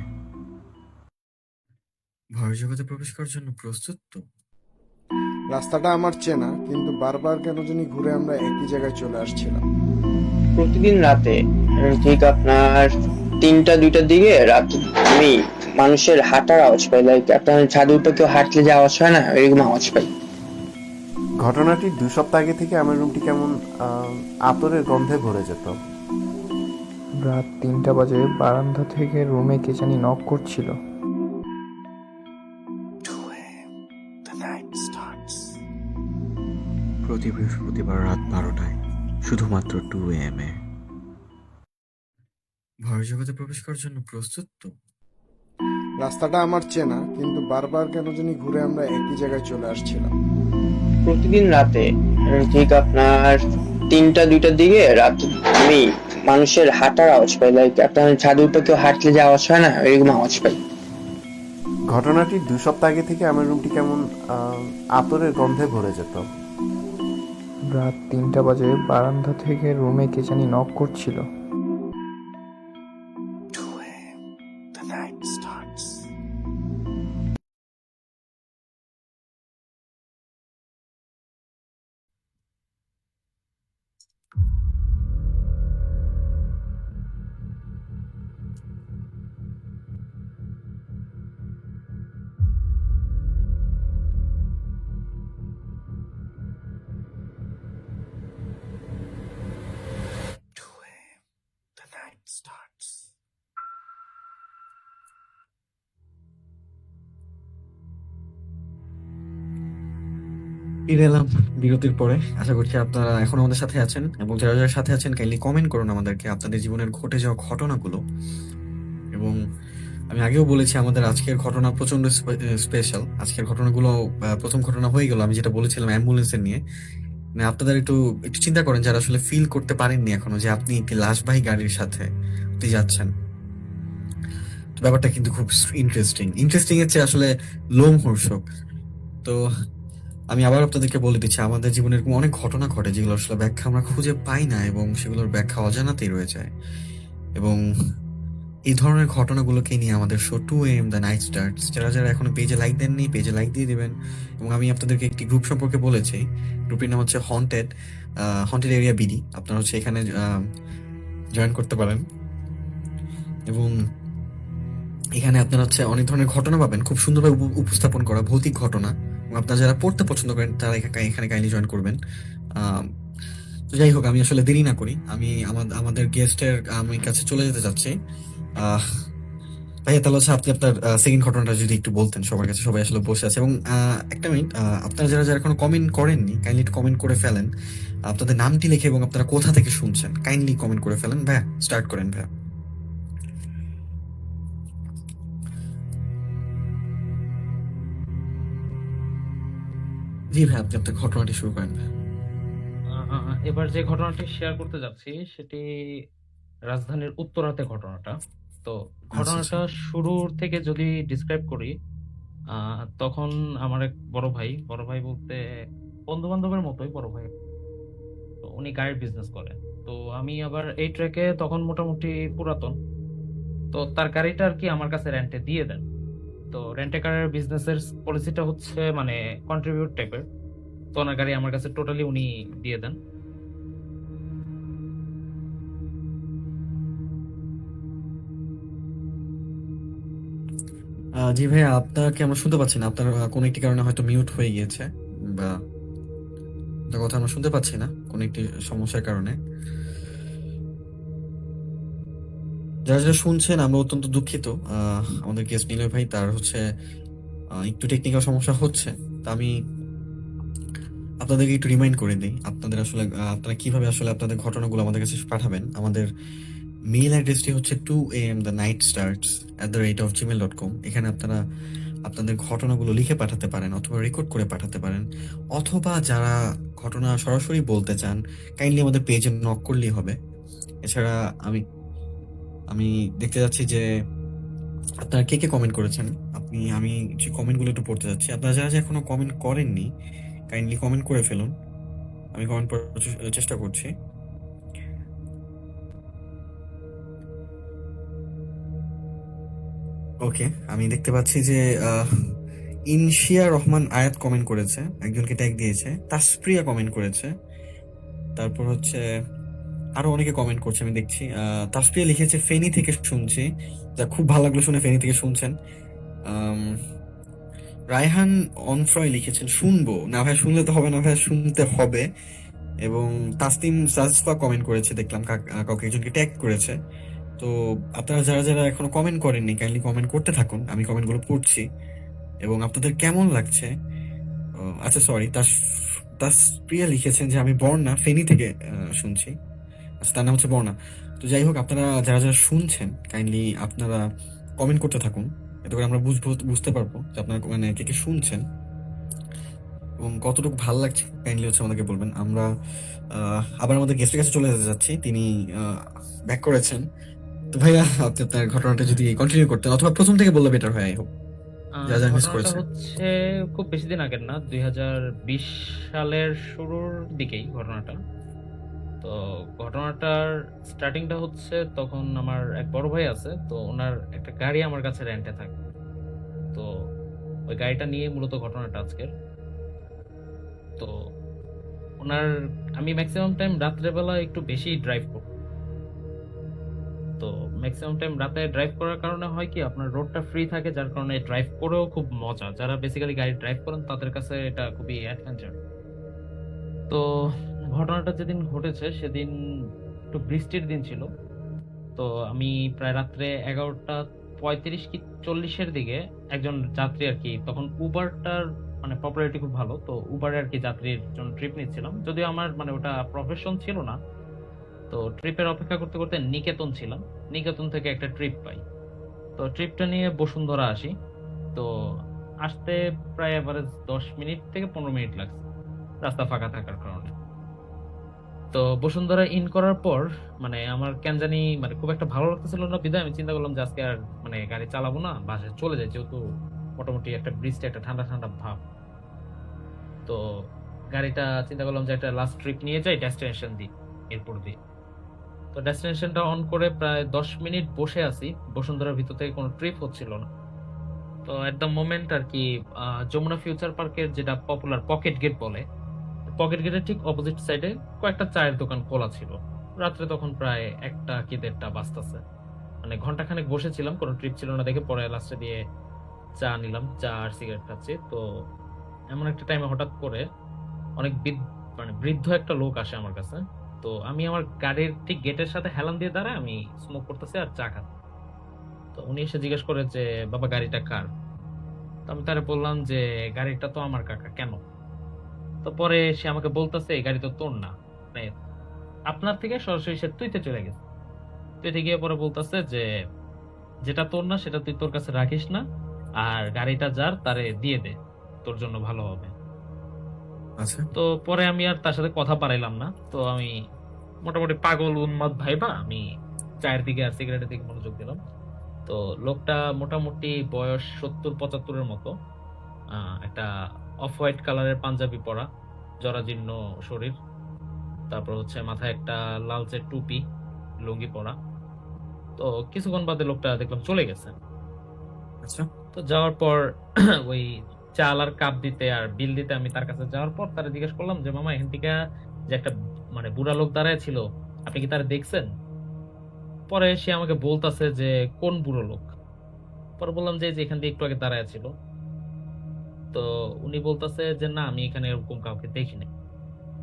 ভয়ের জগতে প্রবেশ করার জন্য প্রস্তুত তো? রাস্তাটা আমার চেনা, কিন্তু বারবার কেন জানি ঘুরে আমরা একই জায়গায় চলে আসছিলাম। প্রতিদিন রাতে ঠিক আপনার 3টা 2টার দিকে রাত আমি মানুষের হাঁটার আওয়াজ পাই, লাইক আপনার ছাদের উপর কেউ হাঁটলে যে আওয়াজ হয় না, এরকম আওয়াজ পাই। ঘটনাটির 2 সপ্তাহ আগে থেকে আমার রুমটি কেমন আতরের গন্ধে ভরে যেত। রাত 3টা বাজে বারান্দা থেকে রুমে কে জানি নক করছিল। প্রতি বৃহস্পতিবার রাত 12টায়, শুধুমাত্র 2 AM এ। ভয়ের জগতে প্রবেশ করার জন্য প্রস্তুত তো? রাস্তাটা আমার চেনা, কিন্তু বারবার কেন জানি ঘুরে আমরা একই জায়গায় চলে আসছিলাম। প্রতিদিন রাতে ঠিক আপনার 3টা 2টার দিকে রাত আমি মানুষের হাঁটার আওয়াজ পাই, লাইক আপনার ছাদের উপর কেউ হাঁটলে যে আওয়াজ হয় না, এরকম আওয়াজ পাই। ঘটনাটির 2 সপ্তাহ আগে থেকে আমার রুমটি কেমন আতরের গন্ধে ভরে যেত। রাত 3টা বাজে বারান্দা থেকে রুমে কে জানি নক করছিল। ফিরে এলাম বিরতির পরে। আশা করছি আপনারা এখন আমাদের সাথে আছেন, এবং যারা যারা সাথে আছেন কাইন্ডলি কমেন্ট করুন আমাদেরকে আপনাদের জীবনের ঘটে যাওয়া ঘটনাগুলো। এবং আমি আগেও বলেছি আমাদের আজকের ঘটনা প্রচন্ড স্পেশাল। আজকের ঘটনাগুলো প্রথম ঘটনা হয়ে গেল আমি যেটা বলেছিলাম অ্যাম্বুলেন্সের নিয়ে। মানে আপনাদের একটু একটু চিন্তা করেন যারা আসলে ফিল করতে পারেননি এখনো যে আপনি একটি লাশবাহী গাড়ির সাথে আপনি যাচ্ছেন। তো ব্যাপারটা কিন্তু খুব ইন্টারেস্টিং এর চেয়ে আসলে লোমহর্ষক। তো আমি আবার আপনাদেরকে বলে দিচ্ছি আমাদের জীবনে এরকম অনেক ঘটনা ঘটে যেগুলো আসলে ব্যাখ্যা আমরা খুঁজে পাই না, এবং সেগুলোর ব্যাখ্যা অজানাতেই রয়ে যায়। এবং এই ধরনের ঘটনাগুলোকে নিয়ে আমাদের show 2 AM the night starts. যারা যারা এখনো পেজে লাইক দেননি পেজে লাইক দিয়ে দিবেন। এবং আমি আপনাদেরকে একটি গ্রুপ সম্পর্কে বলেছি, গ্রুপের নাম হচ্ছে হন্টেড এরিয়া বিডি। আপনারা হচ্ছে এখানে জয়েন করতে পারেন, এবং এখানে আপনারা হচ্ছে অনেক ধরনের ঘটনা পাবেন, খুব সুন্দরভাবে উপস্থাপন করা ভৌতিক ঘটনা। এবং আপনারা যারা পড়তে পছন্দ করেন তারা এখানে কাইন্ডলি জয়েন করবেন। আম, তো যাই হোক, আমি আসলে দেরি না করি, আমি আমাদের গেস্টের আমি কাছে চলে যেতে চাচ্ছি। ভাইয়া, তাহলে হচ্ছে আপনি আপনার সেকেন্ড ঘটনাটা যদি একটু বলতেন সবার কাছে, সবাই আসলে বসে আছে। এবং একটা মিনিট, আপনারা যারা যারা এখনো কমেন্ট করেননি কাইন্ডলি একটু কমেন্ট করে ফেলেন আপনাদের নামটি লিখে, এবং আপনারা কোথা থেকে শুনছেন কাইন্ডলি কমেন্ট করে ফেলেন। ভাইয়া স্টার্ট করেন ভাইয়া। জি ভাই, আপনি আপনার ঘটনাটি শুরু করেন ভাইয়া। এবার যে ঘটনাটি শেয়ার করতে যাচ্ছি সেটি রাজধানীর উত্তরাতে ঘটনাটা। তো আচ্ছা আচ্ছা। ঘটনাটা শুরুর থেকে যদি ডিসক্রাইব করি, তখন আমার এক বড় ভাই বলতে বন্ধু বান্ধবের মতোই বড় ভাই। তো উনি গাড়ির বিজনেস করে। তো আমি আবার এই ট্র্যাকে তখন মোটামুটি পুরাতন। তো তার গাড়িটা আর কি আমার কাছে রেন্টে দিয়ে দেন। তো রেন্টে কারের বিজনেসের পলিসিটা হচ্ছে মানে কন্ট্রিবিউট টাইপের। তো ওনার গাড়ি আমার কাছে টোটালি উনি দিয়ে দেন। জি ভাইয়া, আপনাকে আমরা শুনতে পাচ্ছি না। আপনার কোনো একটি কারণে হয়তো মিউট হয়ে গিয়েছে, বা আপনার কথা আমরা শুনতে পাচ্ছি না কোনো একটি সমস্যার কারণে। যারা যারা শুনছেন আমরা অত্যন্ত দুঃখিত। আমাদের গেস্ট নিলয় ভাই তার হচ্ছে একটু টেকনিক্যাল সমস্যা হচ্ছে। তা আমি আপনাদেরকে একটু রিমাইন্ড করে দিই আপনাদের আসলে আপনারা কিভাবে আসলে আপনাদের ঘটনাগুলো আমাদের কাছে পাঠাবেন। আমাদের মেইল অ্যাড্রেসটি হচ্ছে 2am the night starts @gmail.com। এখানে আপনারা আপনাদের ঘটনাগুলো লিখে পাঠাতে পারেন, অথবা রেকর্ড করে পাঠাতে পারেন, অথবা যারা ঘটনা সরাসরি বলতে চান কাইন্ডলি আমাদের পেজে নক করলেই হবে। এছাড়া আমি আমি দেখতে যাচ্ছি যে আপনারা কে কে কমেন্ট করেছেন। আমি যে কমেন্টগুলো একটু পড়তে যাচ্ছি। আপনারা যারা যারা এখনো কমেন্ট করেননি কাইন্ডলি কমেন্ট করে ফেলুন। আমি কমেন্ট পড়ার চেষ্টা করছি। ওকে, আমি দেখতে পাচ্ছি যে ইনশিয়া রহমান আয়াত কমেন্ট করেছে, একজনকে ট্যাগ দিয়েছে। তাসপ্রিয়া কমেন্ট করেছে। তারপর হচ্ছে আরো অনেকে কমেন্ট করছে আমি দেখছি। তাসপ্রিয়া লিখেছে ফেনী থেকে শুনছি, যা খুব ভালো লাগলো শুনে, ফেনী থেকে শুনছেন। আম, রায়হান অনফ্রয় লিখেছেন শুনবো না ভাই, শুনলে তো হবে না ভাই, শুনতে হবে। এবং তাসনিম সাজফা কমেন্ট করেছে, দেখলাম কাউকে একজনকে ট্যাগ করেছে। তো আপনারা যারা যারা এখনো কমেন্ট করেননি কাইন্ডলি কমেন্ট করতে থাকুন, আমি কমেন্টগুলো পড়ছি। এবং আপনাদের কেমন লাগছে, আচ্ছা সরি, তাসপ্রিয়া লিখেছেন যে আমি বর্ণা ফেনী থেকে শুনছি। আচ্ছা, তার নাম হচ্ছে বর্ণা। তো যাই হোক, আপনারা যারা যারা শুনছেন কাইন্ডলি আপনারা কমেন্ট করতে থাকুন, এতে করে আমরা বুঝতে পারবো যে আপনারা মানে কে কে শুনছেন এবং কতটুকু ভালো লাগছে কাইন্ডলি হচ্ছে আমাদেরকে বলবেন। আমরা আবার আমাদের গেস্টের কাছে চলে যেতে যাচ্ছি, তিনি ব্যাক করেছেন। তো ভাইয়া, আপনি আপনার ঘটনাটা যদি কন্টিনিউ করতেন, অথবা প্রথম থেকে বললে বেটার হয়। আই হোপ যা যা মিস ঘটনাটা করেছে। হচ্ছে খুব বেশি দিন আগের না, 2020 সালের শুরুর দিকেই ঘটনাটা। তো ঘটনাটার স্টার্টিংটা হচ্ছে তখন আমার এক বড় ভাই আছে, তো ওনার একটা গাড়ি আমার কাছে রেন্টে থাকে। তো ওই গাড়িটা নিয়ে মূলত ঘটনাটা আজকের। তো ওনার আমি ম্যাক্সিমাম টাইম রাত্রেবেলা একটু বেশি ড্রাইভ করি। তো ম্যাক্সিমাম টাইম রাতে ড্রাইভ করার কারণে হয় কি আপনার রোডটা ফ্রি থাকে, যার কারণে ড্রাইভ করেও খুব মজা। যারা বেসিক্যালি গাড়ি ড্রাইভ করেন তাদের কাছে এটা খুবই অ্যাডভেঞ্চার। তো ঘটনাটা যেদিন ঘটেছে সেদিন একটু বৃষ্টির দিন ছিল। তো আমি প্রায় রাত্রে 11:35 কি 40-এর দিকে একজন যাত্রী আর কি, তখন উবারটার মানে পপুলারিটি খুব ভালো, তো উবারে আর কি যাত্রীর জন্য ট্রিপ নিচ্ছিলাম, যদিও আমার মানে ওটা প্রফেশন ছিল না। তো ট্রিপের অপেক্ষা করতে করতে নিকেতন ছিলাম, নিকেতন থেকে একটা ট্রিপ পাই। তো ট্রিপটা নিয়ে বসুন্ধরা আসি। তো আসতে প্রায় এভারেজ 10 মিনিট থেকে 15 মিনিট লাগছে, রাস্তা ফাঁকা থাকার কারণে। তো বসুন্ধরা ইন করার পর মানে আমার কেন জানি মানে খুব একটা ভালো লাগতেছিল না, বিধায় আমি চিন্তা করলাম যে আজকে আর মানে গাড়ি চালাবো না, বাসায় চলে যাই, যেহেতু মোটামুটি একটা ব্রিজটা একটা ঠান্ডা ঠান্ডা ভাব। তো গাড়িটা চিন্তা করলাম যে একটা লাস্ট ট্রিপ নিয়ে যাই, ডেস্টিনেশন দিই এরপর দিই। তো ডেস্টিনেশনটা অন করে প্রায় 10 মিনিট বসে আছি, বসুন্ধরার ভিতর থেকে কোনো ট্রিপ হচ্ছিল না। তো এট দ্য মোমেন্ট আর কি যমুনা ফিউচার পার্কের যেটা পপুলার পকেট গেট বলে, পকেট গেটের ঠিক অপোজিট সাইডে কয়েকটা চায়ের দোকান খোলা ছিল। রাত্রে তখন প্রায় 1টা কি 1:30টা বাজতেছে। মানে ঘন্টাখানেক বসেছিলাম, কোনো ট্রিপ ছিল না দেখে, পরে লাস্টে দিয়ে চা নিলাম, চা আর সিগারেট খাচ্ছি। তো এমন একটা টাইমে হঠাৎ করে অনেক মানে বৃদ্ধ একটা লোক আসে আমার কাছে। তো আমি আমার গাড়ির ঠিক গেটের সাথে হেলান দিয়ে দাঁড়ায় আমি স্মোক করতেছি আর চা খাচ্ছি। তো উনি এসে জিজ্ঞেস করে যে বাবা গাড়িটা কার? তো আমি তারে বললাম যে গাড়িটা তো আমার, কাকা কেন? তো পরে সে আমাকে বলতেছে এই গাড়ি তো তোর না, মানে আপনার থেকে সরাসরি সে তুইতে চলে গেছে। তুইতে গিয়ে পরে বলতেছে যে যেটা তোর না সেটা তুই তোর কাছে রাখিস না, আর গাড়িটা যার তারে দিয়ে দে, তোর জন্য ভালো হবে। আচ্ছা। তো পরে আমি আর তার সাথে কথা পারাইলাম না। তো আমি মোটামুটি পাগল উন্মাদ ভাইবা আমি চায়ের দিকে আর সিগারেটের দিকে মনোযোগ দিলাম। তো লোকটা মোটামুটি বয়স 70-75-এর মতো, একটা অফ হোয়াইট কালারের পাঞ্জাবি পরা, জরাজীর্ণ শরীর, তারপর হচ্ছে মাথায় একটা লালচে টুপি, লুঙ্গি পরা। তো কিছুক্ষণ বাদে লোকটা দেখলাম চলে গেছে। আচ্ছা। তো যাওয়ার পর ওই চাল আর কাপ দিতে আর বিল দিতে আমি তার কাছে যাওয়ার পর তারা জিজ্ঞেস করলাম যে মামা এখান থেকে যে একটা মানে বুড়া লোক দাঁড়ায় ছিল, আপনি কি তারা দেখছেন? পরে সে আমাকে বলতাছে যে কোন বুড়ো লোক? পরে বললাম যে এই যে এখান দিয়ে একটু আগে দাঁড়ায় ছিল। তো উনি বলতাছে যে না আমি এখানে এরকম কাউকে দেখিনি।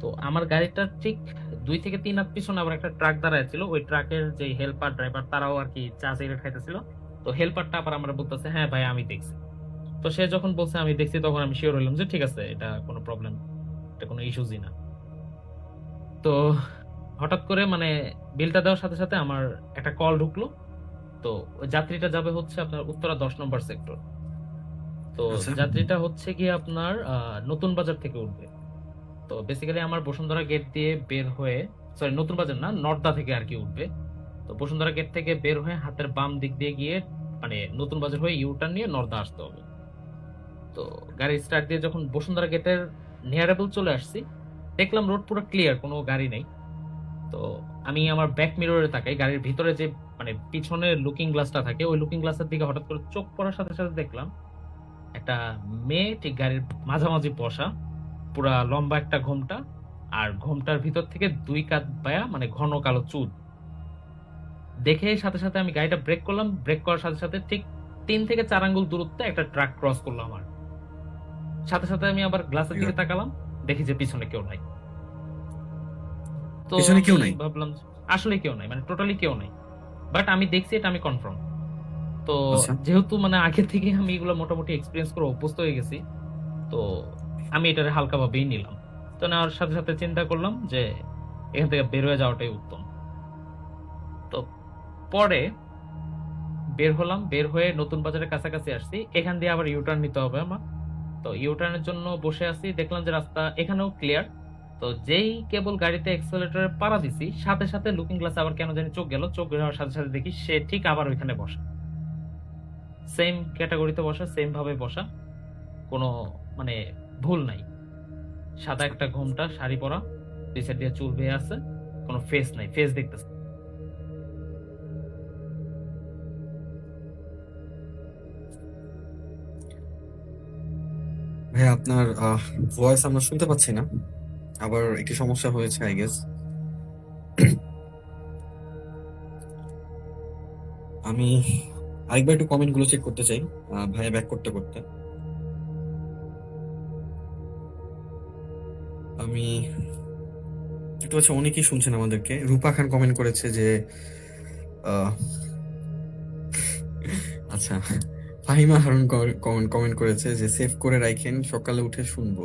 তো আমার গাড়িটার ঠিক 2 থেকে 3 হাত পিছনে আবার একটা ট্রাক দাঁড়ায় ছিল, ওই ট্রাকের যে হেল্পার ড্রাইভার তারাও আর কি চা সিগারেট খাইতেছিল। তো হেল্পারটা আবার আমার বলতেছে হ্যাঁ ভাই আমি দেখছি। তো সে যখন বলছে আমি দেখছি তখন আমি শিওর হইলাম যে ঠিক আছে, এটা কোনো প্রবলেম, এটা কোনো ইস্যুজই না। তো হঠাৎ করে মানে বিলটা দেওয়ার সাথে সাথে আমার একটা কল ঢুকলো। তো ওই যাত্রীটা যাবে হচ্ছে আপনার উত্তরা 10 নম্বর সেক্টর। তো আচ্ছা। যাত্রীটা হচ্ছে গিয়ে আপনার নতুন বাজার থেকে উঠবে। তো বেসিক্যালি আমার বসুন্ধরা গেট দিয়ে বের হয়ে, সরি নতুন বাজার না, নর্দা থেকে আর কি উঠবে। তো বসুন্ধরা গেট থেকে বের হয়ে হাতের বাম দিক দিয়ে গিয়ে মানে নতুন বাজার হয়ে ইউটার্ন নিয়ে নর্দা আসতে হবে। তো গাড়ি স্টার্ট দিয়ে যখন বসুন্ধরা গেটের নিয়ারেবল চলে আসছি, দেখলাম রোড পুরো ক্লিয়ার, কোনো গাড়ি নেই। তো আমি আমার ব্যাক মিররে তাকাই, গাড়ির ভিতরে যে মানে পিছনে লুকিং গ্লাসটা থাকে ওই লুকিং গ্লাসের দিকে হঠাৎ করে চোখ পড়ার সাথে সাথে দেখলাম একটা মেয়ে ঠিক গাড়ির মাঝামাঝি বসা, পুরা লম্বা একটা ঘোমটা, আর ঘোমটার ভিতর থেকে 2 কাঁধ বায়া মানে ঘন কালো চুল। দেখে সাথে সাথে আমি গাড়িটা ব্রেক করলাম, ব্রেক করার সাথে সাথে ঠিক 3 থেকে 4 আঙ্গুল দূরত্বে একটা ট্রাক ক্রস করলো আমার সাথে সাথে। আমি আবার গ্লাসের দিকে তাকালাম, দেখি যে পিছনে কেউ নাই। তো পিছনে কেউ আমি নাই? ভাবলাম আসলে কেউ নাই, মানে টোটালি কেউ নাই, বাট আমি দেখছি এটা আমি কনফার্ম। তো আচ্ছা। যেহেতু মানে আগে থেকে আমি এগুলো মোটামুটি এক্সপিরিয়েন্স করে অভ্যস্ত হয়ে গেছি, তো আমি এটারে হালকা ভাবেই নিলাম। তো নেওয়ার সাথে সাথে চিন্তা করলাম যে এখান থেকে বের হয়ে যাওয়াটাই উত্তম। তো পরে বের হলাম, বের হয়ে নতুন বাজারের কাছাকাছি আসছি, এখান দিয়ে আবার ইউটার্ন নিতে হবে আমার। তো ইউটার্নের জন্য বসে আছি, দেখলাম যে রাস্তা এখানেও ক্লিয়ার। তো যেই কেবল গাড়িতে এক্সেলারেটরে পাড়া দিছি সাথে সাথে লুকিং গ্লাসে আবার কেন জানি চোখ গেল, চোখ যাওয়ার সাথে সাথে দেখি সে ঠিক আবার ওইখানে বসা, সেম ক্যাটাগরিতে বসা, সেম ভাবে বসা, কোনো মানে ভুল নাই। সাদা একটা ঘোমটা, শাড়ি পরা, দুই সাইড দিয়ে চুল বেয়ে আছে, কোনো ফেস নাই, ফেস দেখতেছে। ভাই আপনার ভয়েস আমরা শুনতে পাচ্ছি না, আবার একটি সমস্যা হয়েছে আই গেস। আমি আরেকবার একটু কমেন্ট গুলো চেক করতে চাই, ভাইয়া ব্যাক করতে করতে। আমি দেখতে পাচ্ছি অনেকেই শুনছেন আমাদেরকে। রূপা খান কমেন্ট করেছে যে আহ, আচ্ছা ফাহিমা হারুন কমেন্ট করেছে যে সেভ করে রাখেন, সকালে উঠে শুনবো।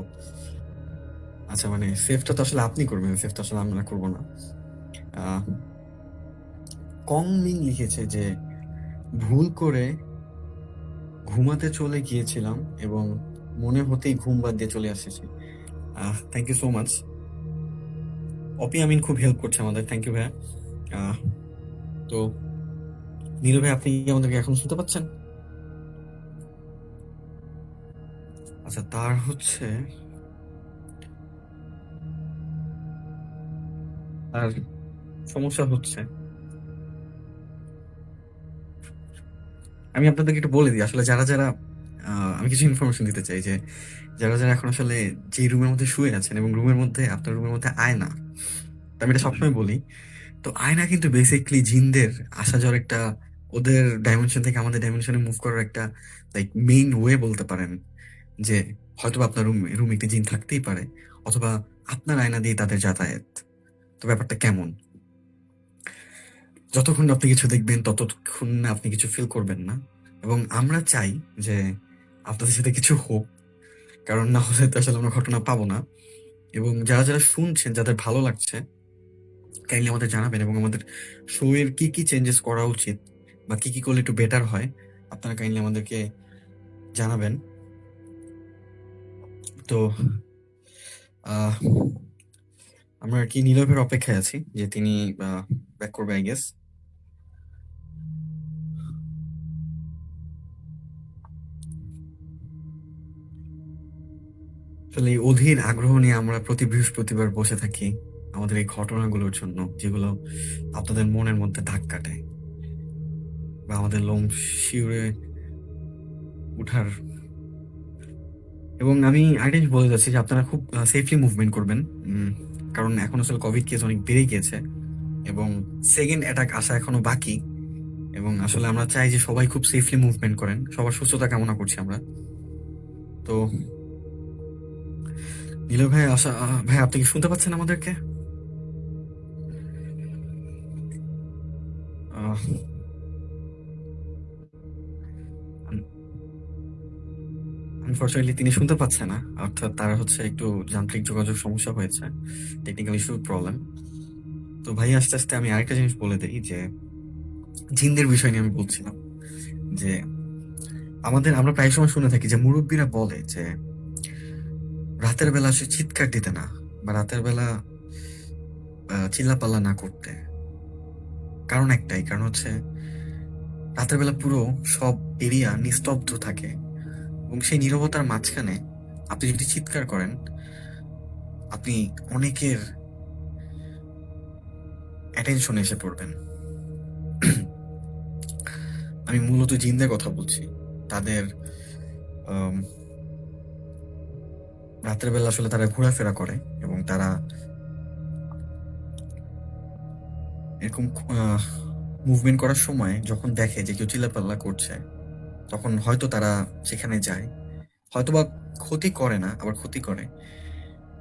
আচ্ছা, মানে সেভটা তো আসলে আপনি করবেন, সেভটা আসলে আমরা করবো না। আহ, কং মিং লিখেছে যে ভুল করে ঘুমাতে চলে গিয়েছিলাম এবং মনে হতেই ঘুম বাদ দিয়ে চলে আসছে। Thank you so much. Opi Amin খুব হেল্প করছে আমাদের, থ্যাংক ইউ ভাইয়া। আহ, তো নীরু ভাই, আপনি কি আমাদেরকে এখন শুনতে পাচ্ছেন? আচ্ছা, তার হচ্ছে আর সমস্যা হচ্ছে, আমি আপনাদেরকে একটু বলে দিই আসলে যারা যারা আমি কিছু ইনফরমেশন দিতে চাই যে যারা যারা এখন আসলে যে রুমের মধ্যে শুয়ে আছেন এবং রুমের মধ্যে আপনার রুমের মধ্যে আয়না, তো আমি এটা সবসময় বলি, তো আয়না কিন্তু বেসিকলি জিনদের আসা যাওয়ার একটা, ওদের ডাইমেনশন থেকে আমাদের ডাইমেনশনে মুভ করার একটা লাইক মেইন ওয়ে বলতে পারেন। যে হয়তো বা আপনার রুমে একটি জিন থাকতেই পারে, অথবা আপনার আয়না দিয়ে তাদের যাতায়াত। তো ব্যাপারটা কেমন, যতক্ষণ না আপনি কিছু দেখবেন ততক্ষণ না আপনি কিছু ফিল করবেন না। এবং আমরা চাই যে আপনাদের সাথে কিছু হোক, কারণ না হলে তো আসলে আমরা ঘটনা পাবো না। এবং যারা যারা শুনছেন, যাদের ভালো লাগছে, কাইন্ডলি আমাদের জানাবেন এবং আমাদের শো এর কি কি চেঞ্জেস করা উচিত বা কি কি করলে একটু বেটার হয়, আপনারা কাইন্ডলি আমাদেরকে জানাবেন। তো আহ, আমরা আর কি নীরবের অপেক্ষায় আছি যে তিনি ব্যাক করবে আই গেস। আসলে এই অধীর আগ্রহ নিয়ে আমরা প্রতি বৃহস্পতিবার বসে থাকি আমাদের এই ঘটনাগুলোর জন্য, যেগুলো আপনাদের মনের মধ্যে দাগ কাটে বা আমাদের লোম শিউরে উঠার। এবং আমি আরেকটা জিনিস বলে যাচ্ছি যে আপনারা খুব সেফলি মুভমেন্ট করবেন, কারণ এখন আসলে কোভিড কেস অনেক বেড়ে গিয়েছে এবং সেকেন্ড অ্যাটাক আসা এখনো বাকি। এবং আসলে আমরা চাই যে সবাই খুব সেফলি মুভমেন্ট করেন, সবার সুস্থতা কামনা করছি আমরা। তো নীল ভাই, ভাই আপনি কি শুনতে পাচ্ছেন আমাদেরকে? আনফরচুনেটলি তিনি শুনতে পাচ্ছে না, অর্থাৎ তার হচ্ছে একটু যান্ত্রিক যোগাযোগ সমস্যা হয়েছে, টেকনিক্যাল ইস্যু প্রবলেম। তো ভাই আস্তে আস্তে আমি আরেকটা জিনিস বলে দিই যে জিনদের বিষয় নিয়ে আমি বলছিলাম যে আমরা প্রায় সময় শুনে থাকি যে মুরব্বীরা বলে যে রাতের বেলা সে চিৎকার দিতে না, বা রাতের বেলা চিল্লাপাল্লা না করতে। কারণ একটাই, কারণ হচ্ছে রাতের বেলা পুরো সব এরিয়া নিস্তব্ধ থাকে এবং সেই নীরবতার মাঝখানে আপনি যদি চিৎকার করেন, আপনি অনেকের অ্যাটেনশনে এসে পড়বেন। আমি মূলত জিনদের কথা বলছি, তাদের রাতের বেলা আসলে তারা ঘোরাফেরা করে এবং তারা এরকম মুভমেন্ট করার সময় যখন দেখে যে কেউ চিল্লাপাল্লা করছে, তখন হয়তো তারা সেখানে যায়, হয়তোবা ক্ষতি করে না, আবার ক্ষতি করে।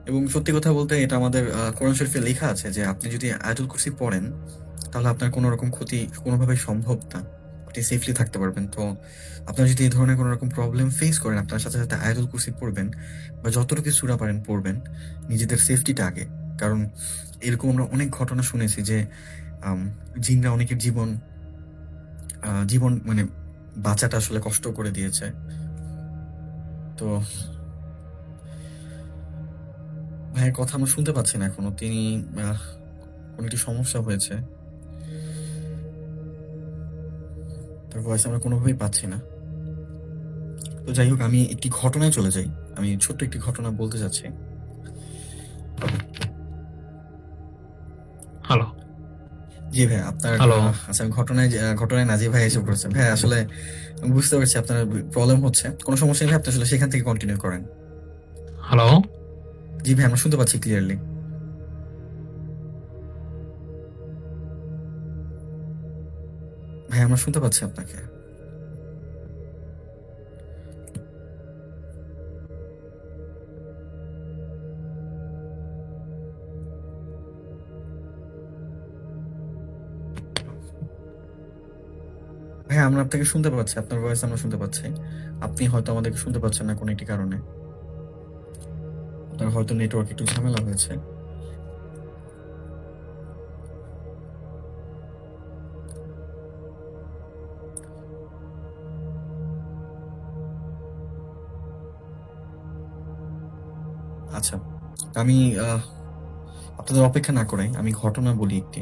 এবং সত্যি কথা বলতে এটা আমাদের কোরআন শরীফে লেখা আছে যে আপনি যদি আয়াতুল কুরসি পড়েন তাহলে আপনার কোনো রকম ক্ষতি কোনোভাবে সম্ভব না, আপনি সেফলি থাকতে পারবেন। তো আপনার যদি এই ধরনের কোনো রকম প্রবলেম ফেস করেন, আপনার সাথে সাথে আয়াতুল কুরসি পড়বেন বা যতটুকু সূরা পারেন পড়বেন, নিজেদের সেফটিটা আগে। কারণ এরকম আমরা অনেক ঘটনা শুনেছি যে জিনরা অনেকের জীবন মানে বাঁচাটা আসলে কষ্ট করে দিয়েছে। তো ভাইয়ের কথা আমরা শুনতে পাচ্ছি না এখনো, তিনি কোনো একটি সমস্যা হয়েছে, তার ভয়েস আমরা কোনোভাবেই পাচ্ছি না। তো যাই হোক, আমি একটি ঘটনায় চলে যাই, আমি ছোট্ট একটি ঘটনা বলতে চাচ্ছি। হ্যালো। জি ভাই, আপনার হ্যালো। আচ্ছা, আমি ঘটনায় নাজির ভাই এসে পড়েছেন। ভাই আসলে আমি বুঝতে পারছি আপনার প্রবলেম হচ্ছে, কোনো সমস্যা নেই, আপনি আসলে সেখান থেকে কন্টিনিউ করেন। হ্যালো। জি ভাই, আমরা শুনতে পাচ্ছি ক্লিয়ারলি। ভাই আমরা শুনতে পাচ্ছি আপনাকে। ভাই হ্যাঁ, আমরা আপনাকে শুনতে পাচ্ছি, আপনার ভয়েস আমরা শুনতে পাচ্ছি। আপনি হয়তো আমাদেরকে শুনতে পাচ্ছেন না কোনো একটি কারণে। আপনার হয়তো নেটওয়ার্ক একটু ঝামেলা হয়েছে। আচ্ছা, আমি আপনাদের অপেক্ষা না করে আমি ঘটনা বলি একটি।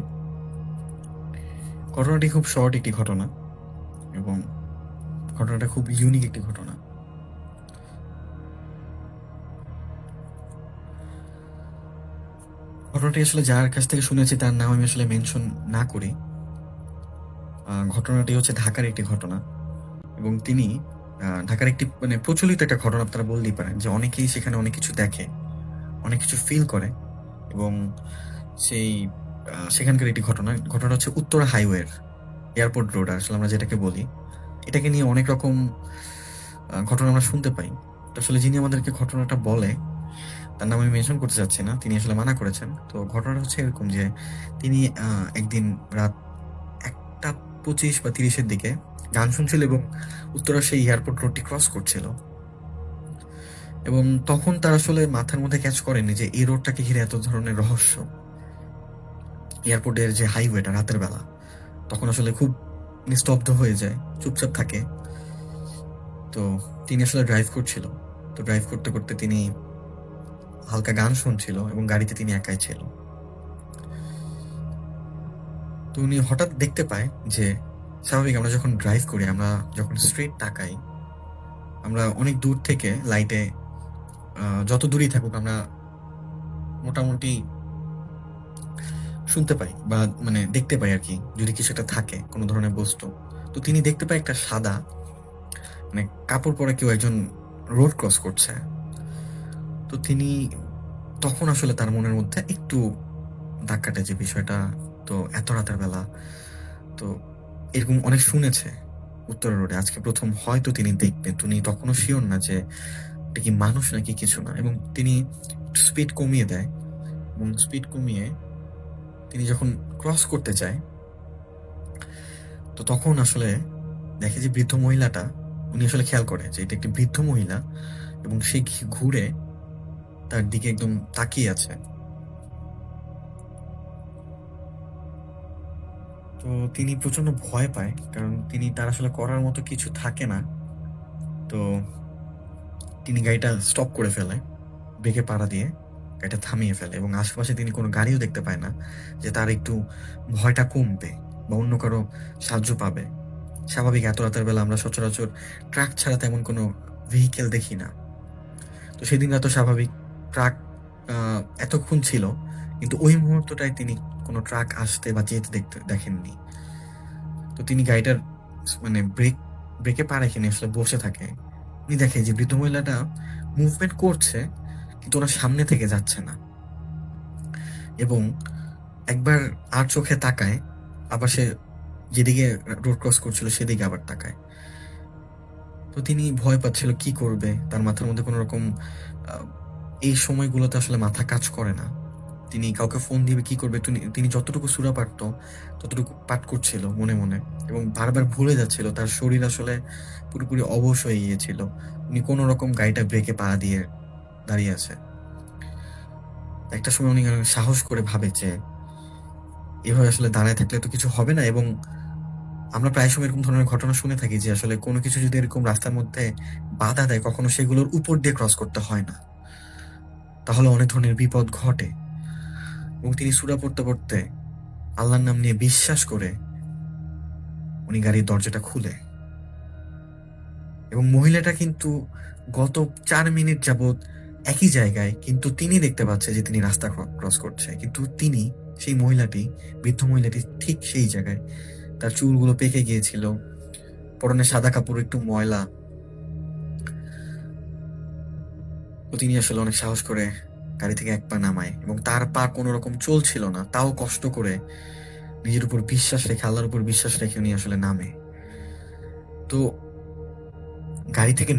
ঘটনাটি খুব শর্ট একটি ঘটনা এবং ঘটনাটা খুব ইউনিক একটি ঘটনা। ঘটনাটি আসলে যার কাছ থেকে শুনেছি তার নাম আমি আসলে মেনশন না করি। ঘটনাটি হচ্ছে ঢাকার একটি ঘটনা এবং তিনি ঢাকার একটি মানে প্রচলিত একটা ঘটনা আপনারা বলতেই পারেন যে অনেকেই সেখানে অনেক কিছু দেখে, অনেক কিছু ফিল করে এবং সেই সেখানকার একটি ঘটনা হচ্ছে উত্তরা হাইওয়ের এয়ারপোর্ট রোড আসলে আমরা যেটাকে বলি, এটাকে নিয়ে অনেক রকম ঘটনা আমরা শুনতে পাই। তো আসলে যিনি আমাদেরকে ঘটনাটা বলে তার নাম আমি মেনশন করতে চাচ্ছি না, তিনি আসলে মানা করেছেন। তো ঘটনাটা হচ্ছে এরকম যে তিনি একদিন রাত 1:25 বা 30-এর দিকে গান শুনছিল এবং উত্তরা সেই এয়ারপোর্ট রোডটি ক্রস করছিল এবং তখন তার আসলে মাথার মধ্যে ক্যাচ করেনি যে এই রোডটাকে ঘিরে এত ধরনের রহস্য। এয়ারপোর্টের যে হাইওয়েটা রাতের বেলা তখন আসলে খুব নিস্তব্ধ হয়ে যায়, চুপচাপ থাকে। তো তিনি আসলে ড্রাইভ করছিল। তো ড্রাইভ করতে করতে তিনি হালকা গান শুনছিল এবং গাড়িতে তিনি একাই ছিল। তো উনি হঠাৎ দেখতে পায় যে স্বাভাবিক আমরা যখন ড্রাইভ করি, আমরা যখন স্ট্রেট তাকাই, আমরা অনেক দূর থেকে লাইটে যত দূরেই থাকুক আমরা মোটামুটি শুনতে পাই বা মানে দেখতে পাই আর কি, যদি কিছু একটা থাকে কোনো ধরনের বস্তু। তো তিনি দেখতে পায় একটা সাদা মানে কাপড় পরে কেউ একজন রোড ক্রস করছে। তো তিনি তখন আসলে তার মনের মধ্যে একটু দাগ কাটে যে বিষয়টা তো এত রাতের বেলা, তো এরকম অনেক শুনেছে উত্তরা রোডে, আজকে প্রথম হয়তো তিনি দেখবেন। তিনি তখনও শিওর না যে এটা কি মানুষ নাকি কিছু না এবং তিনি স্পিড কমিয়ে দেয় এবং স্পিড কমিয়ে তিনি যখন ক্রস করতে চায় তো তখন আসলে দেখে যে বৃদ্ধ মহিলাটা, উনি আসলে খেয়াল করে যে এটা একটি বৃদ্ধ মহিলা এবং সে ঘুরে তার দিকে একদম তাকিয়ে আছে। তো তিনি প্রচন্ড ভয় পায় কারণ তিনি তার আসলে করার মতো কিছু থাকে না। তো তিনি গাড়িটা স্টপ করে ফেলে, ব্রেকে পাড়া দিয়ে গাড়িটা থামিয়ে ফেলে এবং আশেপাশে তিনি কোনো গাড়িও দেখতে পায় না যে তার একটু ভয়টা কমবে বা অন্য কারো সাহায্য পাবে। স্বাভাবিক এত রাতের বেলা আমরা সচরাচর ট্রাক ছাড়া তেমন কোনো ভেহিকেল দেখি না। তো সেদিন এত স্বাভাবিক ট্রাক এতক্ষণ ছিল কিন্তু ওই মুহূর্তটায় তিনি কোনো ট্রাক আসতে বা যেতে দেখেননি। তো তিনি গাড়িটার মানে ব্রেকে পা রেখে নিয়ে আসলে বসে থাকে। উনি দেখে যে বৃদ্ধ মহিলাটা মুভমেন্ট করছে কিন্তু ওনার সামনে থেকে যাচ্ছে না এবং একবার আর চোখে তাকায়, আবার সে যেদিকে রোড ক্রস করছিল সেদিকে আবার তাকায়। তো তিনি ভয় পাচ্ছিল কি করবে, তার মাথার মধ্যে কোনো রকম এই সময়গুলোতে আসলে মাথা কাজ করে না। তিনি কাউকে ফোন দিবে কি করবে, তিনি যতটুকু সূরা পারত ততটুকু পাঠ করছিল মনে মনে এবং বারবার ভুলে যাচ্ছিল। তার শরীর আসলে পুরোপুরি অবশ হয়ে গিয়েছিল। উনি কোনো রকম গাড়িটা ব্রেকে পা দিয়ে দাঁড়িয়ে আছে। একটা সময় উনি সাহস করে ভাবে যে এভাবে আসলে দাঁড়ায় থাকলে তো কিছু হবে না এবং আমরা প্রায় সময় এরকম ধরনের ঘটনা শুনে থাকি যে আসলে কোনো কিছু যদি এরকম রাস্তার মধ্যে বাধা দেয় কখনো সেগুলোর উপর দিয়ে ক্রস করতে হয় না, তাহলে অনেক ধরনের বিপদ ঘটে। এবং তিনি সূরা পড়তে পড়তে আল্লাহর নাম নিয়ে বিশ্বাস করে উনি গাড়ির দরজাটা খুলে এবং মহিলাটা কিন্তু গত 4 মিনিট যাবৎ একই জায়গায়, কিন্তু তিনি দেখতে পাচ্ছে যে তিনি রাস্তা ক্রস করছে, কিন্তু তিনি সেই মহিলাটি, বৃদ্ধ মহিলাটি ঠিক সেই জায়গায়। তার চুলগুলো পেকে গিয়েছিল, পরনে সাদা কাপড় একটু ময়লা। তো তিনি আসলে অনেক সাহস করে গাড়ি থেকে এক পা নামায় এবং তার পা কোনো রকম চলছিল না, তাও কষ্ট করে নিজের উপর বিশ্বাস রেখে, আল্লাহর উপর বিশ্বাস রেখে উনি আসলে নামে। তো গাড়ি থেকে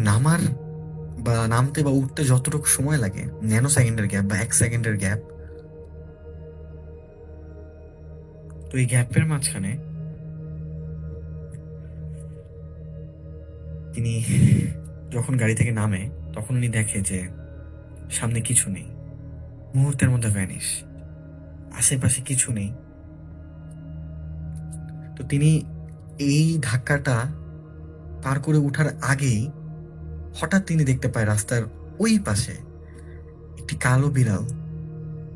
নামতে বা উঠতে যতটুকু সময় লাগে, ন্যানো সেকেন্ডের গ্যাপ বা 1 সেকেন্ডের গ্যাপ, তো এই গ্যাপের মাঝখানে তিনি যখন গাড়ি থেকে নামে তখন উনি দেখে যে সামনে কিছু নেই, মুহূর্তের মধ্যে ভ্যানিশ, আশেপাশে কিছু নেই। তো তিনি এই ধাক্কাটা পার করে ওঠার আগেই হঠাৎ তিনি দেখতে পায় রাস্তার ওই পাশে একটি কালো বিড়াল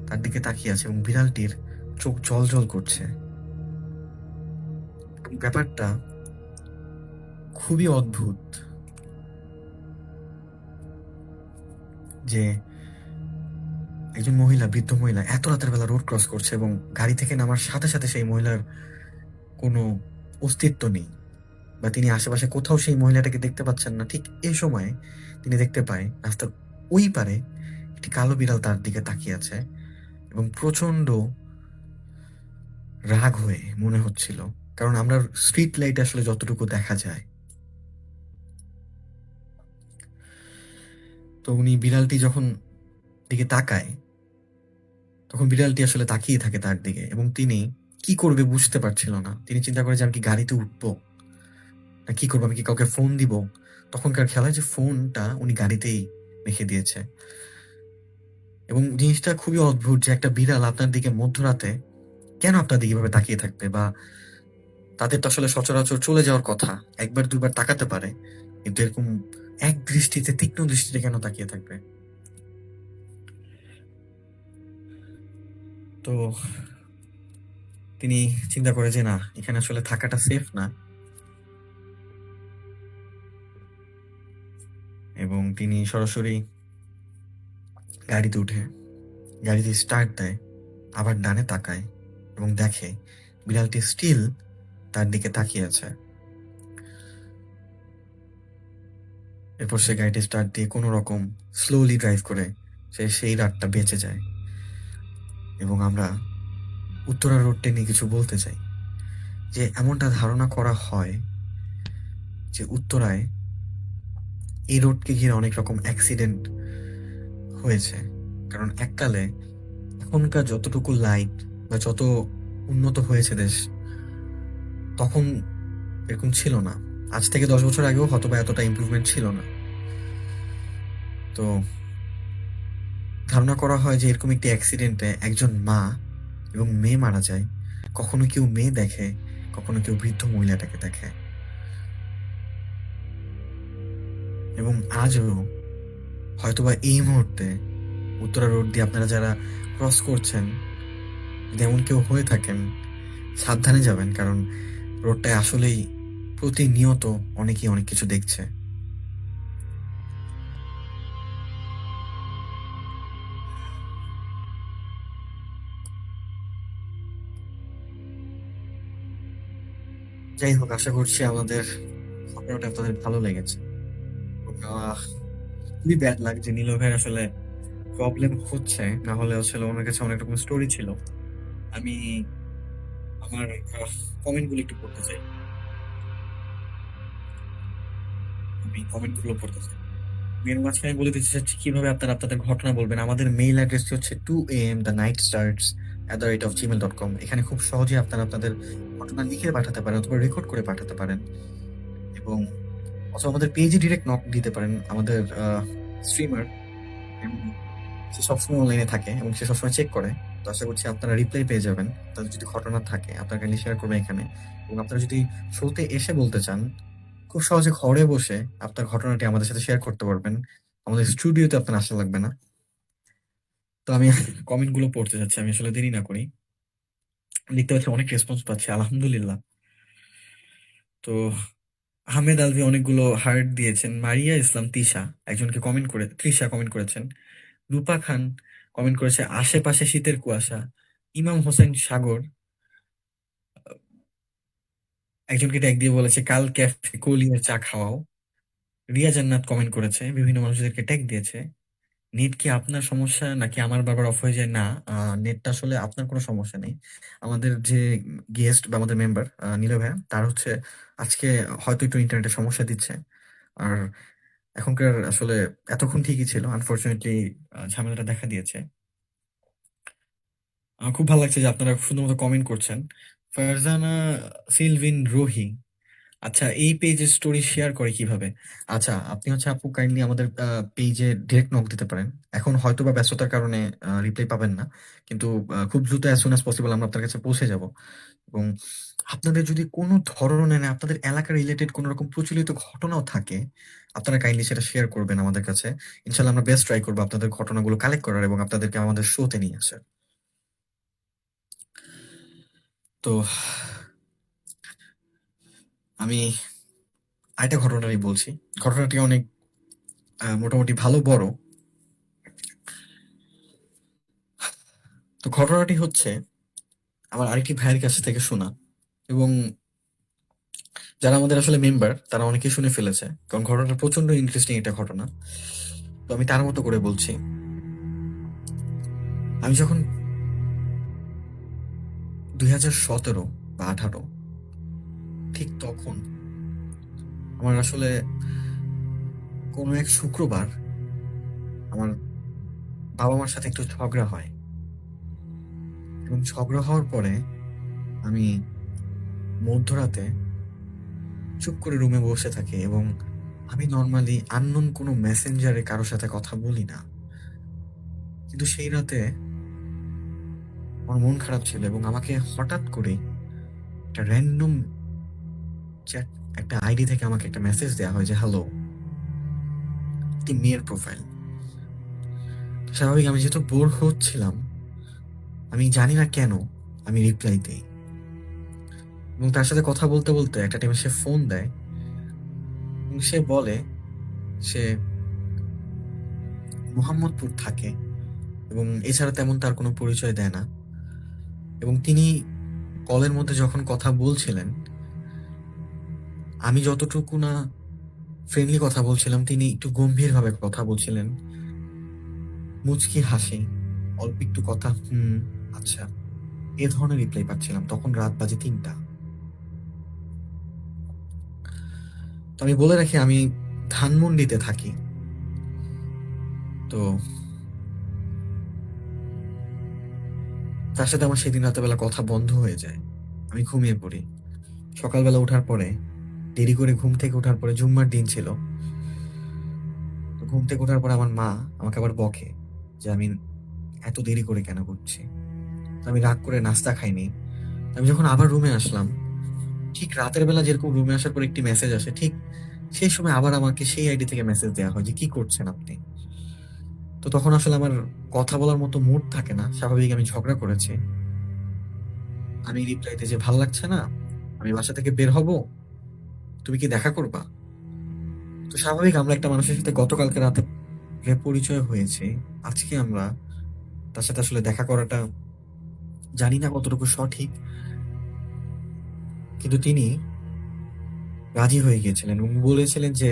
তার দিকে তাকিয়ে আছে এবং বিড়ালটির চোখ জল করছে। এবং ব্যাপারটা খুবই অদ্ভুত যে একজন মহিলা, বৃদ্ধ মহিলা এত রাতের বেলা রোড ক্রস করছে এবং গাড়ি থেকে নামার সাথে সাথে সেই মহিলার কোনো অস্তিত্ব নেই, বা তিনি আশেপাশে কোথাও সেই মহিলাটাকে দেখতে পাচ্ছেন না। ঠিক এই সময়ে তিনি দেখতে পায় রাস্তার ওই পারে একটি কালো বিড়াল তার দিকে তাকিয়ে আছে এবং প্রচন্ড রাগ হয়ে মনে হচ্ছিল, কারণ আমরা স্ট্রিট লাইট আসলে যতটুকু দেখা যায়। তো উনি বিড়ালটি যখন দিকে তাকায় তখন বিড়ালটি আসলে তাকিয়ে থাকে তার দিকে এবং তিনি কি করবে বুঝতে পারছিল না। তিনি চিন্তা করে যে আমি কি গাড়িতে উঠবো না কি করবো, আমি কি কাউকে ফোন দিব। তখনকার খেলা যে ফোনটা উনি গাড়িতেই রেখে দিয়েছে। এবং জিনিসটা খুবই অদ্ভুত যে একটা বিড়াল আপনার দিকে মধ্যরাতে কেন আপনার দিকে এভাবে তাকিয়ে থাকবে, বা তাদের তো আসলে সচরাচর চলে যাওয়ার কথা, একবার দুবার তাকাতে পারে, কিন্তু এরকম এক দৃষ্টিতে, তীক্ষ্ণ দৃষ্টিতে কেন তাকিয়ে থাকবে। তো তিনি চিন্তা করে যে না, এখানে আসলে থাকাটা সেফ না, এবং তিনি সরাসরি গাড়িতে উঠে গাড়িতে স্টার্ট দেয়, আবার ডানে তাকায় এবং দেখে বিড়ালটি স্টিল তার দিকে তাকিয়ে আছে। এরপর সে গাড়িটি স্টার্ট দিয়ে কোনো রকম স্লোলি ড্রাইভ করে সে সেই রাতটা বেঁচে যায়। এবং আমরা উত্তরা রোডটা নিয়ে কিছু বলতে চাই যে এমনটা ধারণা করা হয় যে উত্তরায় এই রোডকে ঘিরে অনেক রকম অ্যাক্সিডেন্ট হয়েছে, কারণ এককালে এখনকার যতটুকু লাইট বা যত উন্নত হয়েছে দেশ, তখন এরকম ছিল না। আজ থেকে 10 বছর আগেও হয়তো বা এতটা ইমপ্রুভমেন্ট ছিল না। তো ধারণা করা হয় যে এরকম একটি অ্যাক্সিডেন্টে একজন মা এবং মেয়ে মারা যায়। কখনো কেউ মেয়ে দেখে, কখনো কেউ বৃদ্ধ মহিলাটাকে দেখে। এবং আজও হয়তোবা এই মুহূর্তে উত্তরা রোড দিয়ে আপনারা যারা ক্রস করছেন, যদি এমন কেউ হয়ে থাকেন, সাবধানে যাবেন, কারণ রোডটায় আসলেই প্রতিনিয়ত অনেকেই অনেক কিছু দেখছে। যাই হোক, আশা করছি আমাদের ঘটনাটা আপনাদের ভালো লেগেছে। এবং, খুবই ব্যাড লাগছে নীলয় ভাইয়ের আসলে প্রবলেম হচ্ছে, না হলে আসলে ওনার কাছে অনেক রকম স্টোরি ছিল। আমি আমার কমেন্টগুলো একটু পড়তে চাই। মেয়ের মাঝখানে বলে দিতে চাচ্ছি কিভাবে আপনারা আপনাদের ঘটনা বলবেন। আমাদের মেইল অ্যাড্রেসটি হচ্ছে 2am@thenightstarts@gmail.com। এখানে খুব সহজে আপনারা আপনাদের ঘটনা লিখে পাঠাতে পারেন অথবা রেকর্ড করে পাঠাতে পারেন, এবং অথবা আমাদের পেজে ডিরেক্ট নক দিতে পারেন। আমাদের স্ট্রিমার সে সবসময় অনলাইনে থাকে এবং সে সবসময় চেক করে। তো আশা করছি আপনারা রিপ্লাই পেয়ে যাবেন। তাদের যদি ঘটনা থাকে আপনারা কাইন্ডলি শেয়ার করবেন এখানে। এবং আপনারা যদি শোতে এসে বলতে চান, খুব সহজে ঘরে বসে আপনার ঘটনাটি আমাদের সাথে শেয়ার করতে পারবেন। আমাদের স্টুডিওতে আপনার আসা লাগবে না। তো আমি কমেন্টগুলো পড়তে যাচ্ছি, আমি আসলে দেরি না করি। দেখতে পাচ্ছি অনেক রেসপন্স পাচ্ছি, আলহামদুলিল্লাহ। তো আহমেদ আলভি অনেকগুলো হার্ট দিয়েছেন। মারিয়া ইসলাম তৃষা কমেন্ট করেছেন। রূপা খান কমেন্ট করেছে আশেপাশে শীতের কুয়াশা। ইমাম হোসেন সাগর একজনকে ট্যাগ দিয়ে বলেছে কাল ক্যাফে কোলিয়ার চা খাওয়াও। রিয়া জান্নাত কমেন্ট করেছে, বিভিন্ন মানুষদেরকে ট্যাগ দিয়েছে। নেট কি আপনার সমস্যা নাকি আমার বারবার অফ হয়ে যায়? না, নেটটা আসলে আপনার কোনো সমস্যা নেই। আমাদের যে গেস্ট বা আমাদের মেম্বার নীলয় ভাইয়া, তার হচ্ছে আজকে হয়তো একটু ইন্টারনেটের সমস্যা দিচ্ছে। আর এখনকার আসলে এতক্ষণ ঠিকই ছিল, আনফরচুনেটলি ঝামেলাটা দেখা দিয়েছে। আমার খুব ভালো লাগছে যে আপনারা সুন্দর মতো কমেন্ট করছেন। ফারজানা সিলভিন রোহি আচ্ছা, এই পেজে স্টোরি শেয়ার করে কিভাবে? আচ্ছা, আপনি হচ্ছে আপু কাইন্ডলি আমাদের পেজে ডিরেক্ট নক দিতে পারেন। এখন হয়তোবা ব্যস্ততার কারণে রিপ্লাই পাবেন না। কিন্তু খুব দ্রুত অ্যাজ সুন অ্যাজ পসিবল আমরা আপনার কাছে পৌঁছে যাব। এবং আপনাদের যদি কোনো ধরনের আপনাদের এলাকা রিলেটেড কোনো রকম প্রচলিত ঘটনাও থাকে, আপনারা কাইন্ডলি সেটা শেয়ার করবেন আমাদের কাছে। ইনশাআল্লাহ আমরা বেস্ট ট্রাই করব আপনাদের ঘটনাগুলো কালেক্ট করার এবং আপনাদেরকে আমাদের শোতে নিয়ে আসার। তো আমি আরেকটা ঘটনাই বলছি। ঘটনাটি অনেক মোটামুটি ভালো বড়। তো ঘটনাটি হচ্ছে আমার আরেকটি ভাইয়ের কাছ থেকে শোনা, এবং যারা আমাদের আসলে মেম্বার তারা অনেকেই শুনে ফেলেছে, কারণ ঘটনাটা প্রচন্ড ইন্টারেস্টিং একটা ঘটনা। তো আমি তার মতো করে বলছি। আমি যখন 2017 বা 18 ঠিক তখন আমার আসলে কোনো এক শুক্রবার আমার বাবা মার সাথে একটু ঝগড়া হয়, এবং ঝগড়া হওয়ার পরে আমি মধ্যরাতে চুপ করে রুমে বসে থাকি, এবং আমি নর্মালি আননোন কোনো মেসেঞ্জারে কারোর সাথে কথা বলি না। কিন্তু সেই রাতে আমার মন খারাপ ছিল, এবং আমাকে হঠাৎ করে একটা র্যান্ডম চ্যাট, একটা আইডি থেকে আমাকে একটা মেসেজ দেওয়া হয় যে হ্যালো, একটি মেয়ের প্রোফাইল। স্বাভাবিক আমি যেহেতু বোর হচ্ছিলাম, আমি জানি না কেন আমি রিপ্লাই দিই, এবং তার সাথে কথা বলতে বলতে একটা টাইমে সে ফোন দেয়, এবং সে বলে সে মোহাম্মদপুর থাকে, এবং এছাড়া তেমন তার কোনো পরিচয় দেয় না। এবং তিনি কলের মধ্যে যখন কথা বলছিলেন, আমি যতটুকু না ফ্রেন্ডলি কথা বলছিলাম, তিনি একটু গম্ভীরভাবে কথা বলছিলেন, মুচকি হাসি, অল্প একটু কথা আচ্ছা, এ ধরনের রিপ্লাই পাচ্ছিলাম। তখন রাত বাজে 3টা। তো আমি বলে রাখি আমি ধানমন্ডিতে থাকি। তো তার সাথে আমার সেদিন রাতেবেলা কথা বন্ধ হয়ে যায়, আমি ঘুমিয়ে পড়ি। সকালবেলা ওঠার পরে, দেরি করে ঘুম থেকে ওঠার পরে, জুম্মার দিন ছিল, তো ঘুম থেকে ওঠার পরে আমার মা আমাকে আবার বকে যে আমি এত দেরি করে কেন করছি। তো আমি রাগ করে নাস্তা খাইনি। আমি যখন আবার রুমে আসলাম, ঠিক রাতের বেলা যেরকম রুমে আসার পর একটি মেসেজ আসে, ঠিক সেই সময় আবার আমাকে সেই আইডি থেকে মেসেজ দেওয়া হয় যে কি করছেন আপনি। তো তখন আসলে আমার কথা বলার মতো মুড থাকে না, স্বাভাবিক আমি ঝগড়া করেছি। আমি রিপ্লাইতে যে ভাল লাগছে না, আমি বাসা থেকে বের হব, তুমি কি দেখা করবা? তো স্বাভাবিক আমরা একটা মানুষের সাথে গতকালকে রাতে পরিচয় হয়েছে, আজকে আমরা তার সাথে আসলে দেখা করাটা জানি না কতটুকু সঠিক, কিন্তু তিনি রাজি হয়ে গিয়েছিলেন এবং বলেছিলেন যে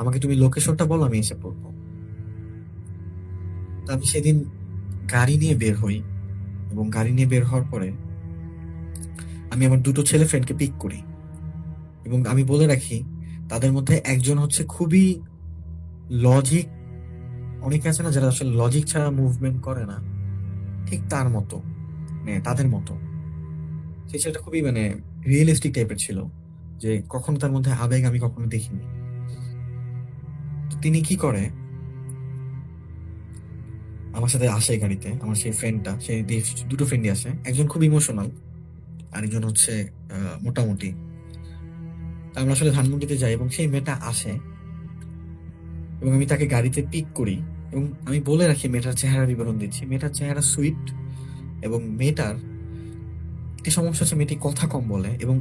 আমাকে তুমি লোকেশনটা বলো, আমি এসে পড়বো। তো আমি সেদিন গাড়ি নিয়ে বের হই, এবং গাড়ি নিয়ে বের হওয়ার পরে আমি আমার দুটো ছেলে ফ্রেন্ডকে পিক করি, এবং আমি বলে রাখি তাদের মধ্যে একজন হচ্ছে খুবই লজিক, অনেকে আছে না যারা আসলে লজিক ছাড়া মুভমেন্ট করে না, ঠিক তার মতো, মানে তাদের মতো। সেই ছেলেটা খুবই রিয়েলিস্টিক টাইপের ছিল, যে কখনো তার মধ্যে আবেগ আমি কখনো দেখিনি। তো তিনি কি করে, আমার সাথে আসে গাড়িতে, আমার সেই ফ্রেন্ডটা, সেই দুটো ফ্রেন্ডই আসে, একজন খুব ইমোশনাল, আরেকজন হচ্ছে মোটামুটি। তা আমরা আসলে ধানমন্ডিতে যাই, এবং সেই মেয়েটা আসে, এবং আমি তাকে গাড়িতে পিক করি, এবং আমি বলে রাখি মেয়েটার চেহারা বিবরণ দিচ্ছি। মেয়েটার চেহারা সুইট, এবং মেয়েটার একটি সমস্যা হচ্ছে মেয়েটি কথা কম বলে এবং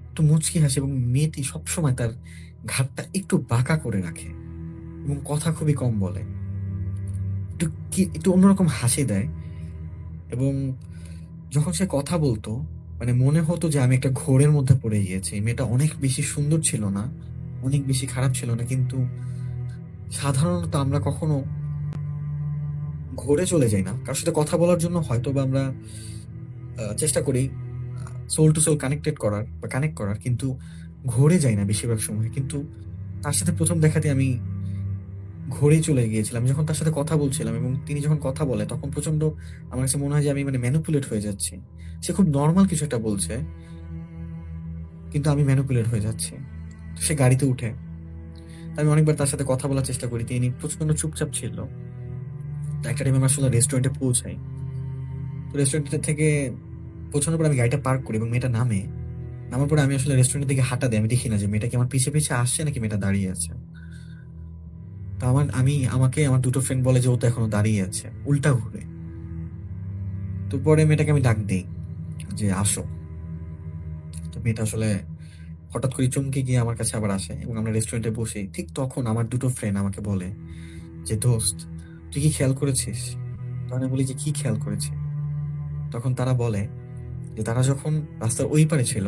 একটু মুচকি হাসে, এবং মেয়েটি সবসময় তার ঘাড়টা একটু বাঁকা করে রাখে এবং কথা খুবই কম বলে, একটু অন্যরকম হাসি দেয়। এবং যখন সে কথা বলতো, মনে হতো যে আমি একটা ঘোরের মধ্যে পড়ে গিয়েছি। মেয়েটা অনেক বেশি সুন্দর ছিল না, অনেক বেশি খারাপ ছিল না, কিন্তু সাধারণত আমরা কখনো ঘোরে চলে যাই না কারোর সাথে কথা বলার জন্য, হয়তো বা আমরা চেষ্টা করি সোল টু সোল কানেক্টেড করার বা কানেক্ট করার, কিন্তু ঘোরে যাই না বেশিরভাগ সময়। কিন্তু তার সাথে প্রথম দেখাতে আমি ঘোরে চলে গিয়েছিলাম যখন তার সাথে কথা বলছিলাম, এবং তিনি যখন কথা বলে তখন প্রচন্ড আমার কাছে মনে হয় যে আমি ম্যানিপুলেট হয়ে যাচ্ছি। সে খুব নর্মাল কিছু একটা বলছে, কিন্তু আমি ম্যানিপুলেট হয়ে যাচ্ছি। তো সে গাড়িতে উঠে, আমি অনেকবার তার সাথে কথা বলার চেষ্টা করি, তিনি প্রচন্ড চুপচাপ ছিল। তো একটা টাইম আমরা আসলে রেস্টুরেন্টে পৌঁছাই। তো রেস্টুরেন্ট থেকে পৌঁছানোর পর আমি গাড়িটা পার্ক করি এবং মেয়েটা নামার পরে আমি আসলে রেস্টুরেন্টের দিকে হাঁটা দিই। আমি দেখি না যে মেয়েটা কি আমার পিছে পিছে আসছে নাকি মেয়েটা দাঁড়িয়ে আছে। তো আমাকে আমার দুটো ফ্রেন্ড বলে যে ও তো এখনো দাঁড়িয়ে আছে উল্টা ঘুরে। তো পরে মেয়েটাকে আমি ডাক দিই যে আসো। তো মেয়েটা আসলে হঠাৎ করে চমকে গিয়ে আমার কাছে আবার আসে এবং আমরা রেস্টুরেন্টে বসি। ঠিক তখন আমার দুটো ফ্রেন্ড আমাকে বলে যে দোস্ত, তুই কি খেয়াল করেছিস? তখন আমি বলি যে কি খেয়াল করেছি? তখন তারা বলে যে তারা যখন রাস্তার ওই পারে ছিল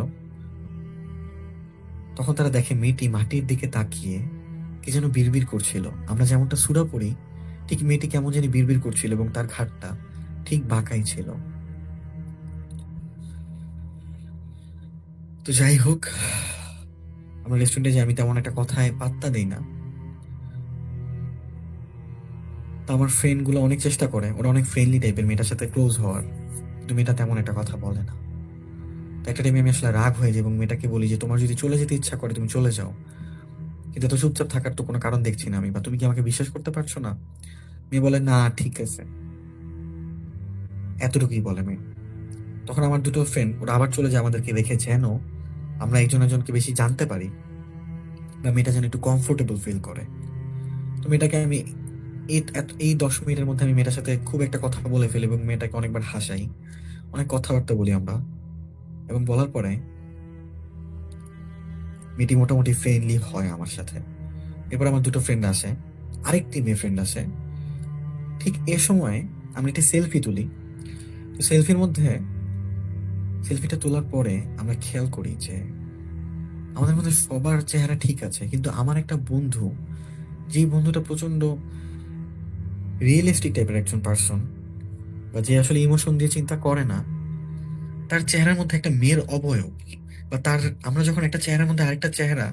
তখন তারা দেখে মেয়েটি মাটির দিকে তাকিয়ে কি যেন বিড়বিড় করছিল। আমরা যেমনটা সূরা পড়ি ঠিক মেয়েটি কেমন জানি বিড়বিড় করছিল এবং তার ঘাড়টা ঠিক বাঁকাই ছিল। তো যাই হোক, আমরা রেস্টুরেন্টে যাই, আমি তেমন একটা কথায় পাত্তা দেই না। তো আমার ফ্রেন্ড গুলো অনেক চেষ্টা করে, ওরা অনেক ফ্রেন্ডলি টাইপের মেয়েটার সাথে ক্লোজ হওয়ার, কিন্তু মেয়েটা তেমন একটা কথা বলে না। তো একটা টাইমে আমি আসলে রাগ হয়ে যাই এবং মেয়েটাকে বলি যে তোমার যদি চলে যেতে ইচ্ছা করে তুমি চলে যাও, কিন্তু এত চুপচাপ থাকার তো কোনো কারণ দেখছি না আমি, বা তুমি কি আমাকে বিশ্বাস করতে পারছো না? মেয়ে বলে না ঠিক আছে, এতটুকুই বলে মেয়ে। তখন আমার দুটো ফ্রেন্ড ওরা আবার চলে যায় আমাদেরকে রেখে, যেন আমরা একজন একজনকে বেশি জানতে পারি বা মেয়েটা যেন একটু কমফোর্টেবল ফিল করে। তো মেয়েটাকে আমি এই 10 মিনিটের মধ্যে আমি মেয়েটার সাথে খুব একটা কথা বলে ফেলি এবং মেয়েটাকে অনেকবার হাসাই, অনেক কথাবার্তা বলি আমরা। এবং বলার পরে মেয়েটি মোটামুটি ফ্রেন্ডলি হয় আমার সাথে। এরপর আমার দুটো ফ্রেন্ড আসে, আরেকটি মেয়ে ফ্রেন্ড আসে। ঠিক এ সময় আমরা একটি সেলফি তুলি। তো সেলফিটা তোলার পরে আমরা খেয়াল করি যে আমাদের মধ্যে সবার চেহারা ঠিক আছে, কিন্তু আমার একটা বন্ধু, যেই বন্ধুটা প্রচন্ড রিয়েলিস্টিক টাইপের একজন পার্সন, বা যে আসলে ইমোশন দিয়ে চিন্তা করে না, তার চেহারার মধ্যে একটা মেয়ের অবয়ব, বা আমরা যখন একটা চেহারার মধ্যে আরেকটা চেহারা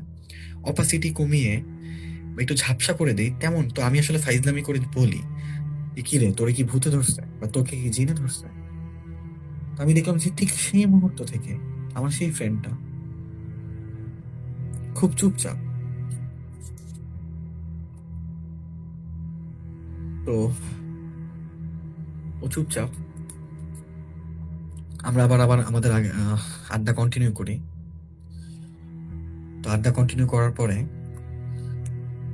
অপাসিটি কমিয়ে বা একটু ঝাপসা করে দিই তেমন, তো আমি আসলে ফাইজলামি করে বলি যে কি রে, তোরে কি ভূতে ধরছে বা তোকে কি জিনে ধরছে? তো আমি দেখলাম যে ঠিক সেই মুহূর্ত থেকে আমার সেই ফ্রেন্ডটা খুব চুপচাপ। তো ও চুপচাপ, আমরা আবার আবার আমাদের আড্ডা কন্টিনিউ করি। তো আড্ডা কন্টিনিউ করার পরে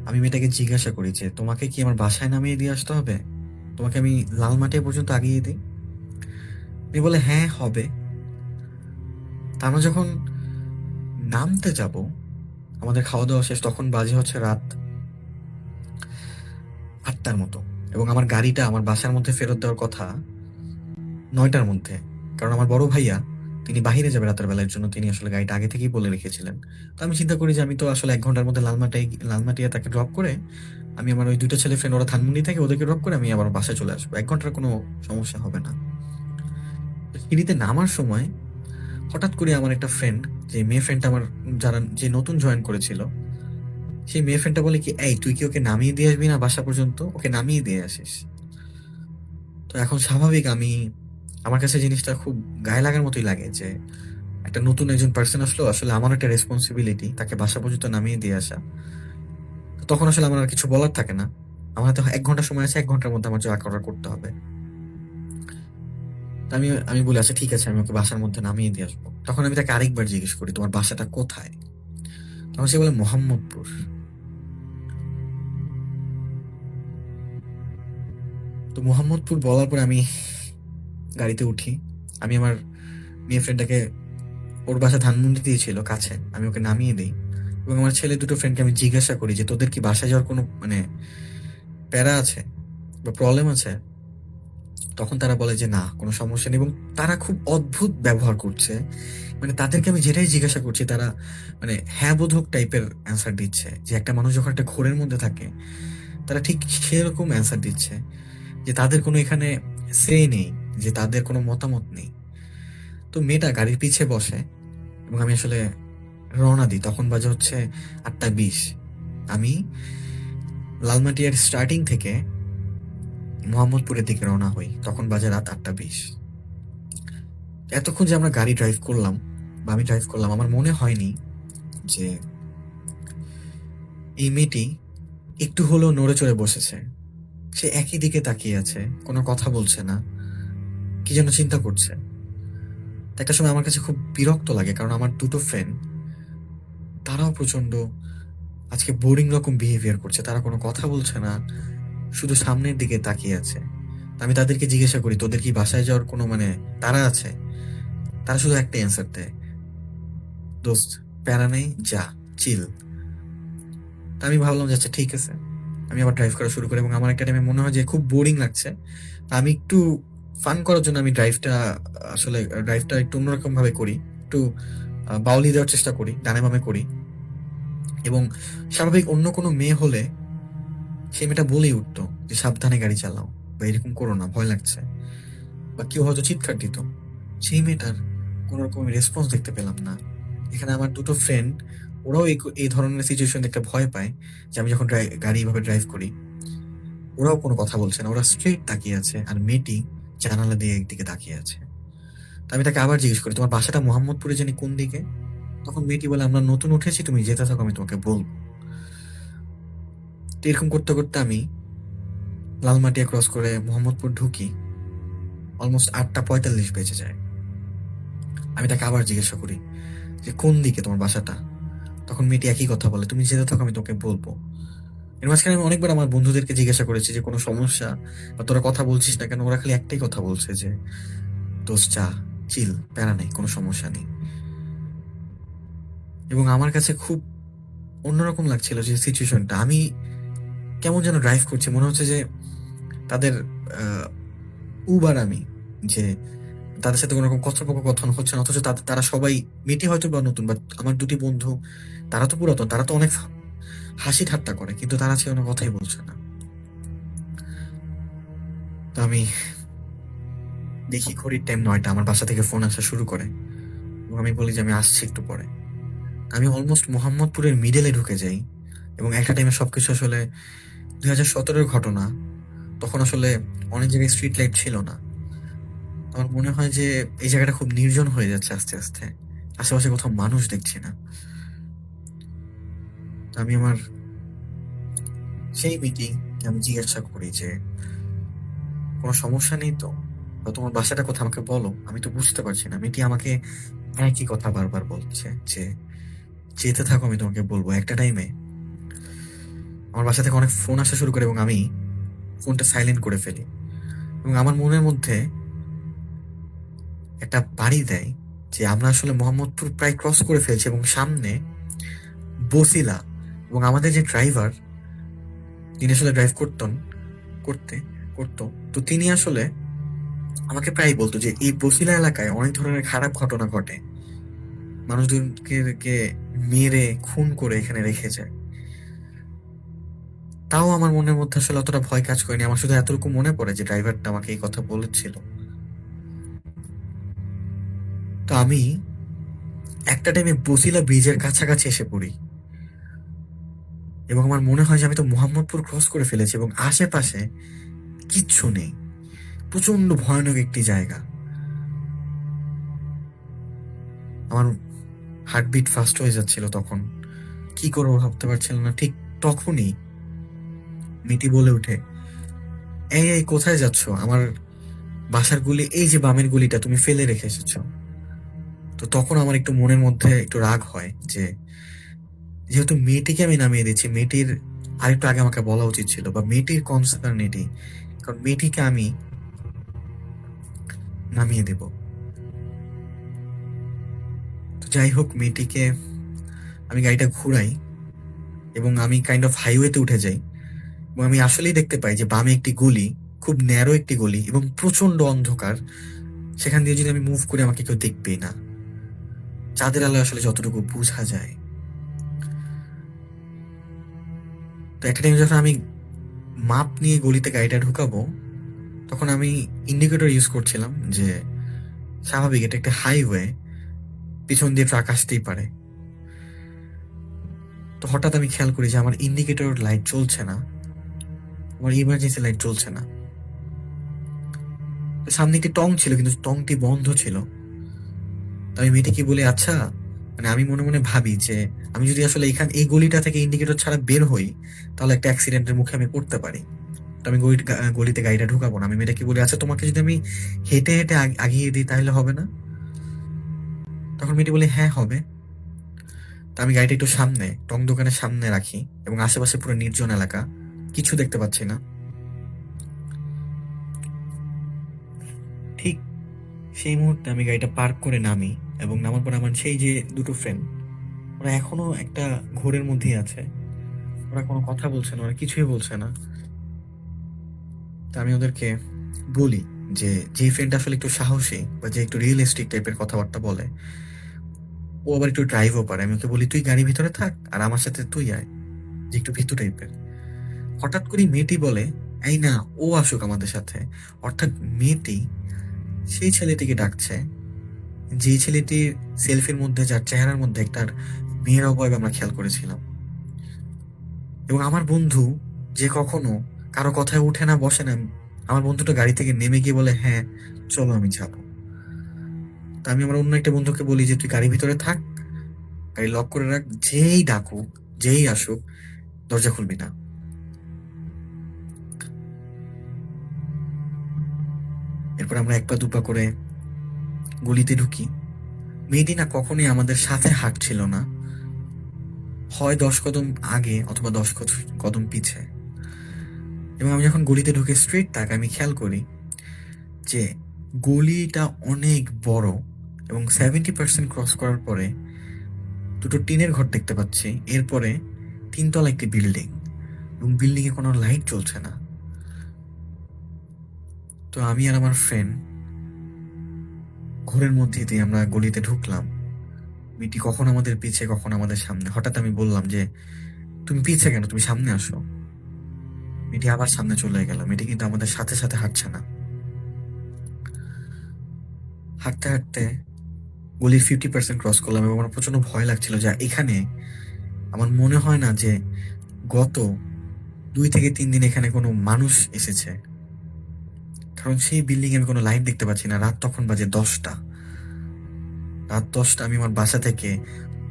আমি মেয়েটাকে জিজ্ঞাসা করি যে তোমাকে কি আমার বাসায় নামিয়ে দিয়ে আসতে হবে? তোমাকে আমি লালমাটিয়া পর্যন্ত আগিয়ে দিই? মেয়ে বলে হ্যাঁ হবে। তা আমরা যখন নামতে যাব, আমাদের খাওয়া দাওয়া শেষ, তখন বাজে হচ্ছে রাত 8টার মতো, এবং আমার গাড়িটা আমার বাসার মধ্যে ফেরত দেওয়ার কথা 9টার মধ্যে। কারণ আমার বড় ভাইয়া তিনি বাহিরে যাবে রাতের বেলার জন্য, তিনি আসলে গাড়িটা আগে থেকেই বলে রেখেছিলেন। তো আমি চিন্তা করি যে আমি তো আসলে 1 ঘন্টার মধ্যে লালমাটিয়া তাকে ড্রপ করে আমি আমার ওই দুটো ছেলে ফ্রেন্ড ওরা ধানমন্ডি থেকে, ওদেরকে ড্রপ করে আমি আবার বাসায় চলে আসবো। 1 ঘন্টার কোনো সমস্যা হবে না। সিঁড়িতে নামার সময় হঠাৎ করে আমার একটা ফ্রেন্ড, যে মেয়ে ফ্রেন্ডটা আমার, যে নতুন জয়েন করেছিল, সেই মেয়ে ফ্রেন্ডটা বলে কি এই তুই কি ওকে নামিয়ে দিয়ে আসবি না বাসা পর্যন্ত? ওকে নামিয়ে দিয়ে আসিস। তো এখন স্বাভাবিক আমার কাছে জিনিসটা খুব গায়ে লাগার মতোই লাগে যে একটা নতুন একজন পার্সন আসলো, আসলে আমার একটা রেসপন্সিবিলিটি তাকে বাসা পর্যন্ত নামিয়ে দিয়ে আসা। তো তখন আসলে আমার আর কিছু বলার থাকে না, আমার হাতে 1 ঘন্টা সময় আছে, 1 ঘন্টার মধ্যে আমার যা করার করতে হবে। তো আমি বলি আচ্ছা ঠিক আছে, আমি ওকে বাসার মধ্যে নামিয়ে দিয়ে আসবো। তখন আমি তাকে আরেকবার জিজ্ঞেস করি তোমার বাসাটা কোথায়? তখন সে বলে মোহাম্মদপুর। তো মোহাম্মদপুর বলার পরে আমি গাড়িতে উঠি। আমি আমার মেয়ে ফ্রেন্ডটাকে, ওর বাসা ধানমন্ডি দিয়েছিল কাছে, আমি ওকে নামিয়ে দিই এবং আমার ছেলে দুটো ফ্রেন্ডকে আমি জিজ্ঞাসা করি যে তোদের কি বাসায় যাওয়ার কোনো প্যারা আছে বা প্রবলেম আছে? তখন তারা বলে যে না কোনো সমস্যা নেই, এবং তারা খুব অদ্ভুত ব্যবহার করছে। তাদেরকে আমি যেটাই জিজ্ঞাসা করছি তারা হ্যাঁ বোধক টাইপের অ্যান্সার দিচ্ছে, যে একটা মানুষ যখন একটা ঘোরের মধ্যে থাকে তারা ঠিক সেরকম অ্যান্সার দিচ্ছে, যে তাদের কোনো এখানে সে নেই, যে তাদের কোনো মতামত নেই। তো মেয়েটা গাড়ির পিছে বসে এবং আমি আসলে রওনা দিই। তখন বাজে হচ্ছে 8টা 20। আমি লালমাটিয়ার স্টার্টিং থেকে মোহাম্মদপুরের দিকে রওনা হই, তখন বাজে রাত 8টা 20। এতক্ষণ যে আমরা গাড়ি ড্রাইভ করলাম বা আমি ড্রাইভ করলাম, আমার মনে হয়নি যে এই মেয়েটি একটু হলেও নড়ে চড়ে বসেছে। সে একই দিকে তাকিয়ে আছে, কোনো কথা বলছে না, কি যেন চিন্তা করছে। তো একটা সময় আমার কাছে খুব বিরক্ত লাগে, কারণ আমার দুটো ফ্রেন্ড, তারাও প্রচন্ড আজকে বোরিং রকম বিহেভিয়ার করছে। তারা কোনো কথা বলছে না, শুধু সামনের দিকে তাকিয়ে আছে। তো আমি তাদেরকে জিজ্ঞাসা করি, তোদের কি বাসায় যাওয়ার কোনো তারা আছে? তারা শুধু একটা অ্যান্সার দেয়, দোস্ত প্যারা নেই, যা চিল। তা আমি ভাবলাম যে আচ্ছা ঠিক আছে, আমি আবার ড্রাইভ করা শুরু করি। এবং আমার একটা টাইমে মনে হয় যে খুব বোরিং লাগছে। তা আমি একটু ফান করার জন্য আমি ড্রাইভটা একটু অন্যরকম ভাবে করি, একটু বাউলি দেওয়ার চেষ্টা করি, ডানে বামে করি। এবং স্বাভাবিক অন্য কোনো মেয়ে হলে সে মেয়েটা বলেই উঠতো যে সাবধানে গাড়ি চালাও, বা এরকম করো না, ভয় লাগছে, বা কেউ হয়তো চিৎকার দিত। সেই মেয়েটার কোনো রকম রেসপন্স দেখতে পেলাম না। এখানে আমার দুটো ফ্রেন্ড, ওরাও এই ধরনের সিচুয়েশন দেখতে ভয় পায় যে আমি যখন গাড়ি এভাবে ড্রাইভ করি। ওরাও কোনো কথা বলছে না, ওরা স্ট্রেট তাকিয়ে আছে, আর মেয়েটি জানালা দিয়ে একদিকে তাকিয়ে আছে। তো আমি তাকে আবার জিজ্ঞেস করি, তোমার বাসাটা মোহাম্মদপুরে জানি কোন দিকে? তখন মেয়েটি বলে, আমরা নতুন উঠেছি, তুমি যেতে থাকো, আমি তোমাকে বলবো। তো এরকম করতে করতে আমি লালমাটিয়া ক্রস করে মোহাম্মদপুর ঢুকি। অলমোস্ট 8:45 বেজে যায়। আমি তাকে আবার জিজ্ঞাসা করি যে কোন দিকে তোমার বাসাটা? তখন মেয়েটি একই কথা বলে, তুমি যেতে থাকো, আমি তোকে বলবো। এর মাঝখানে আমি অনেকবার আমার বন্ধুদেরকে জিজ্ঞাসা করেছি যে কোনো সমস্যা, বা তোরা কথা বলছিস না কেন? ওরা খালি একটাই কথা বলছে যে দোস্ত চা চিল, প্যারা নেই, কোনো সমস্যা নেই। এবং আমার কাছে খুব অন্যরকম লাগছিল যে সিচুয়েশনটা। আমি কেমন যেন ড্রাইভ করছি, মনে হচ্ছে যে তাদের উবার আমি, যে তাদের সাথে কোনো রকম কথোপকথন হচ্ছে না, অথচ তারা সবাই, মেয়েটি হয়তো বা নতুন, বাট আমার দুটি বন্ধু তারা তো পুরাতন, তারা তো অনেক হাসি ঠাট্টা করে, কিন্তু তারা সে কোনো কথাই বলছে না। তো আমি দেখি ঘড়ির টাইম 9টা, আমার বাসা থেকে ফোন আসা শুরু করে, এবং আমি বলি যে আমি আসছি একটু পরে। আমি অলমোস্ট মোহাম্মদপুরের মিডলে ঢুকে যাই। এবং একটা টাইমে সবকিছু আসলে 2017-এর ঘটনা, তখন আসলে অনেক জায়গায় স্ট্রিট লাইট ছিল না। আমার মনে হয় যে এই জায়গাটা খুব নির্জন হয়ে যাচ্ছে আস্তে আস্তে, আশেপাশে কোথাও মানুষ দেখছি না। তো আমি আমার সেই মিটিং আমি জিজ্ঞাসা করি যে কোনো সমস্যা নেই তো, বা তোমার বাসাটা কোথায় আমাকে বলো, আমি তো বুঝতে পারছি না। মেয়েটি আমাকে একই কথা বারবার বলছে যে যেতে থাকো, আমি তোমাকে বলবো। একটা টাইমে আমার বাসা থেকে অনেক ফোন আসা শুরু করে, এবং আমি ফোনটা সাইলেন্ট করে ফেলি। এবং আমার মনের মধ্যে একটা বাড়ি দেয় যে আমরা আসলে মোহাম্মদপুর প্রায় ক্রস করে ফেলছি, এবং সামনে বসিলা। এবং আমাদের যে ড্রাইভার, তিনি আসলে ড্রাইভ করতো, তো তিনি আসলে আমাকে প্রায় বলতো যে এই বসিলা এলাকায় অনেক ধরনের খারাপ ঘটনা ঘটে, মানুষদেরকে মেরে খুন করে এখানে রেখে যায়। তাও আমার মনের মধ্যে আসলে অতটা ভয় কাজ করেনি। আমার শুধু এতটুকু মনে পড়ে যে ড্রাইভারটা আমাকে এই কথা বলেছিল। তো আমি একটা টাইমে বসিলা ব্রিজের কাছাকাছি এসে পড়ি, এবং আমার মনে হয় যে আমি তো মোহাম্মদপুর ক্রস করে ফেলেছি, এবং আশেপাশে কিচ্ছু নেই। প্রচন্ড ভয়ানক একটি জায়গা। আমার হার্টবিট ফাস্ট হয়ে যাচ্ছিল তখন, কি করবো ভাবতে পারছিলাম না। ঠিক তখনই মিটি বলে ওঠে, এই এই কোথায় যাচ্ছ? আমার বাসার গুলি, এই যে বামের গুলিটা তুমি ফেলে রেখে এসেছো। তো তখন আমার একটু মনের মধ্যে একটু রাগ হয় যে যেহেতু মেয়েটিকে আমি নামিয়ে দিচ্ছি, মেয়েটির আরেকটু আগে আমাকে বলা উচিত ছিল, বা মেয়েটির কনসার্ন এটি, কারণ মেয়েটিকে আমি নামিয়ে দেব। তো যাই হোক, মেয়েটিকে আমি গাড়িটা ঘুরাই, এবং আমি কাইন্ড অফ হাইওয়েতে উঠে যাই। এবং আমি আসলেই দেখতে পাই যে বামে একটি গলি, খুব ন্যারো একটি গলি, এবং প্রচন্ড অন্ধকার। সেখান দিয়ে যদি আমি মুভ করি, আমাকে কেউ দেখবেই না, চাঁদের আলো আসলে যতটুকু বোঝা যায়। তো একটা টাইম যখন আমি মাপ নিয়ে গলিতে গাড়িটা ঢুকাবো, তখন আমি ইন্ডিকেটর ইউজ করছিলাম, যে স্বাভাবিক এটা একটা হাইওয়ে, পিছন দিয়ে ট্রাক আসতেই পারে। তো হঠাৎ আমি খেয়াল করি যে আমার ইন্ডিকেটর লাইট চলছে না, আমার ইমার্জেন্সি লাইট চলছে না। সামনে একটি টং ছিল, কিন্তু টংটি বন্ধ ছিল। তো আমি মেয়েটিকে বলি, আচ্ছা, মানে আমি মনে মনে ভাবি যে আমি যদি আসলে এই গলিটা থেকে ইন্ডিকেটর ছাড়া বের হই, তাহলে একটা অ্যাক্সিডেন্টের মুখে আমি পড়তে পারি। তো আমি গলিতে গাড়িটা ঢুকাবো না। আমি মেয়েটাকে বলি, আচ্ছা, তোমাকে যদি আমি হেঁটে হেঁটে আগিয়ে দিই তাহলে হবে না? তখন মেয়েটি বলে, হ্যাঁ হবে। তো আমি গাড়িটা একটু সামনে, টং দোকানের সামনে রাখি এবং আশেপাশে পুরো নির্জন এলাকা, কিছু দেখতে পাচ্ছি না। ঠিক সেই মুহূর্তে আমি গাড়িটা পার্ক করে নামি এবং নামার পর আমার সেই যে দুটো ফ্রেন্ড, ওরা এখনো একটা ঘোরের মধ্যেই আছে। ওরা কোনো কথা বলছে না, ওরা কিছুই বলছে না। তা আমি ওদেরকে বলি যে, যে ফ্রেন্ড আসলে একটু সাহসী বা যে একটু রিয়েলিস্টিক টাইপের কথাবার্তা বলে, ও আবার একটু ড্রাইভও পারে, আমি ওকে বলি, তুই গাড়ির ভিতরে থাক আর আমার সাথে তুই আয়, যে একটু ভীতু টাইপের। হঠাৎ করে মেয়েটি বলে, এই না, ও আসুক আমাদের সাথে। অর্থাৎ মেয়েটি সেই ছেলেটিকে ডাকছে, যে ছেলেটির সেলফির মধ্যে, যার চেহারার মধ্যে একটা মেয়ের অবয়ব আমরা খেয়াল করেছিলাম। এবং আমার বন্ধু, যে কখনো কারো কথায় উঠে না বসে না, আমার বন্ধুটা গাড়ি থেকে নেমে গিয়ে বলে, হ্যাঁ চলো আমি যাবো। তা আমি আমার অন্য একটা বন্ধুকে বলি যে, তুই গাড়ির ভিতরে থাক, গাড়ি লক করে রাখ, যেই ডাকুক, যেই আসুক, দরজা খুলবি না। এরপর আমরা এক পা দুপা করে গলিতে ঢুকি। মেয়েটি না কখনোই আমাদের সাথে হাঁটছিল না, হয় 10 কদম আগে অথবা 10 কদম পিছে। এবং আমি যখন গলিতে ঢুকে স্ট্রেট তাক, আমি খেয়াল করি যে গলিটা অনেক বড় এবং 70% ক্রস করার পরে দুটো টিনের ঘর দেখতে পাচ্ছি। এরপরে 3 তলা একটি বিল্ডিং এবং বিল্ডিং এ কোনো লাইট জ্বলছে না। তো আমি আর আমার ফ্রেন্ড ঘরের মধ্যে দিয়ে আমরা গলিতে ঢুকলাম। মেয়েটি কখন আমাদের পিছে, কখন আমাদের সামনে। হঠাৎ আমি বললাম যে, তুমি পিছে কেন, তুমি সামনে আসো। মেয়েটি আবার সামনে চলে গেল। মেয়েটি কিন্তু আমাদের সাথে সাথে হাঁটছে না। হাঁটতে হাঁটতে গলির 50% ক্রস করলাম এবং আমার প্রচন্ড ভয় লাগছিল যে এখানে, আমার মনে হয় না যে গত 2 থেকে 3 দিন এখানে কোনো মানুষ এসেছে, কারণ সেই বিল্ডিং এ আমি কোনো লাইট দেখতে পাচ্ছি না। রাত তখন বাজে 10টা। রাত 10টা, আমি আমার বাসা থেকে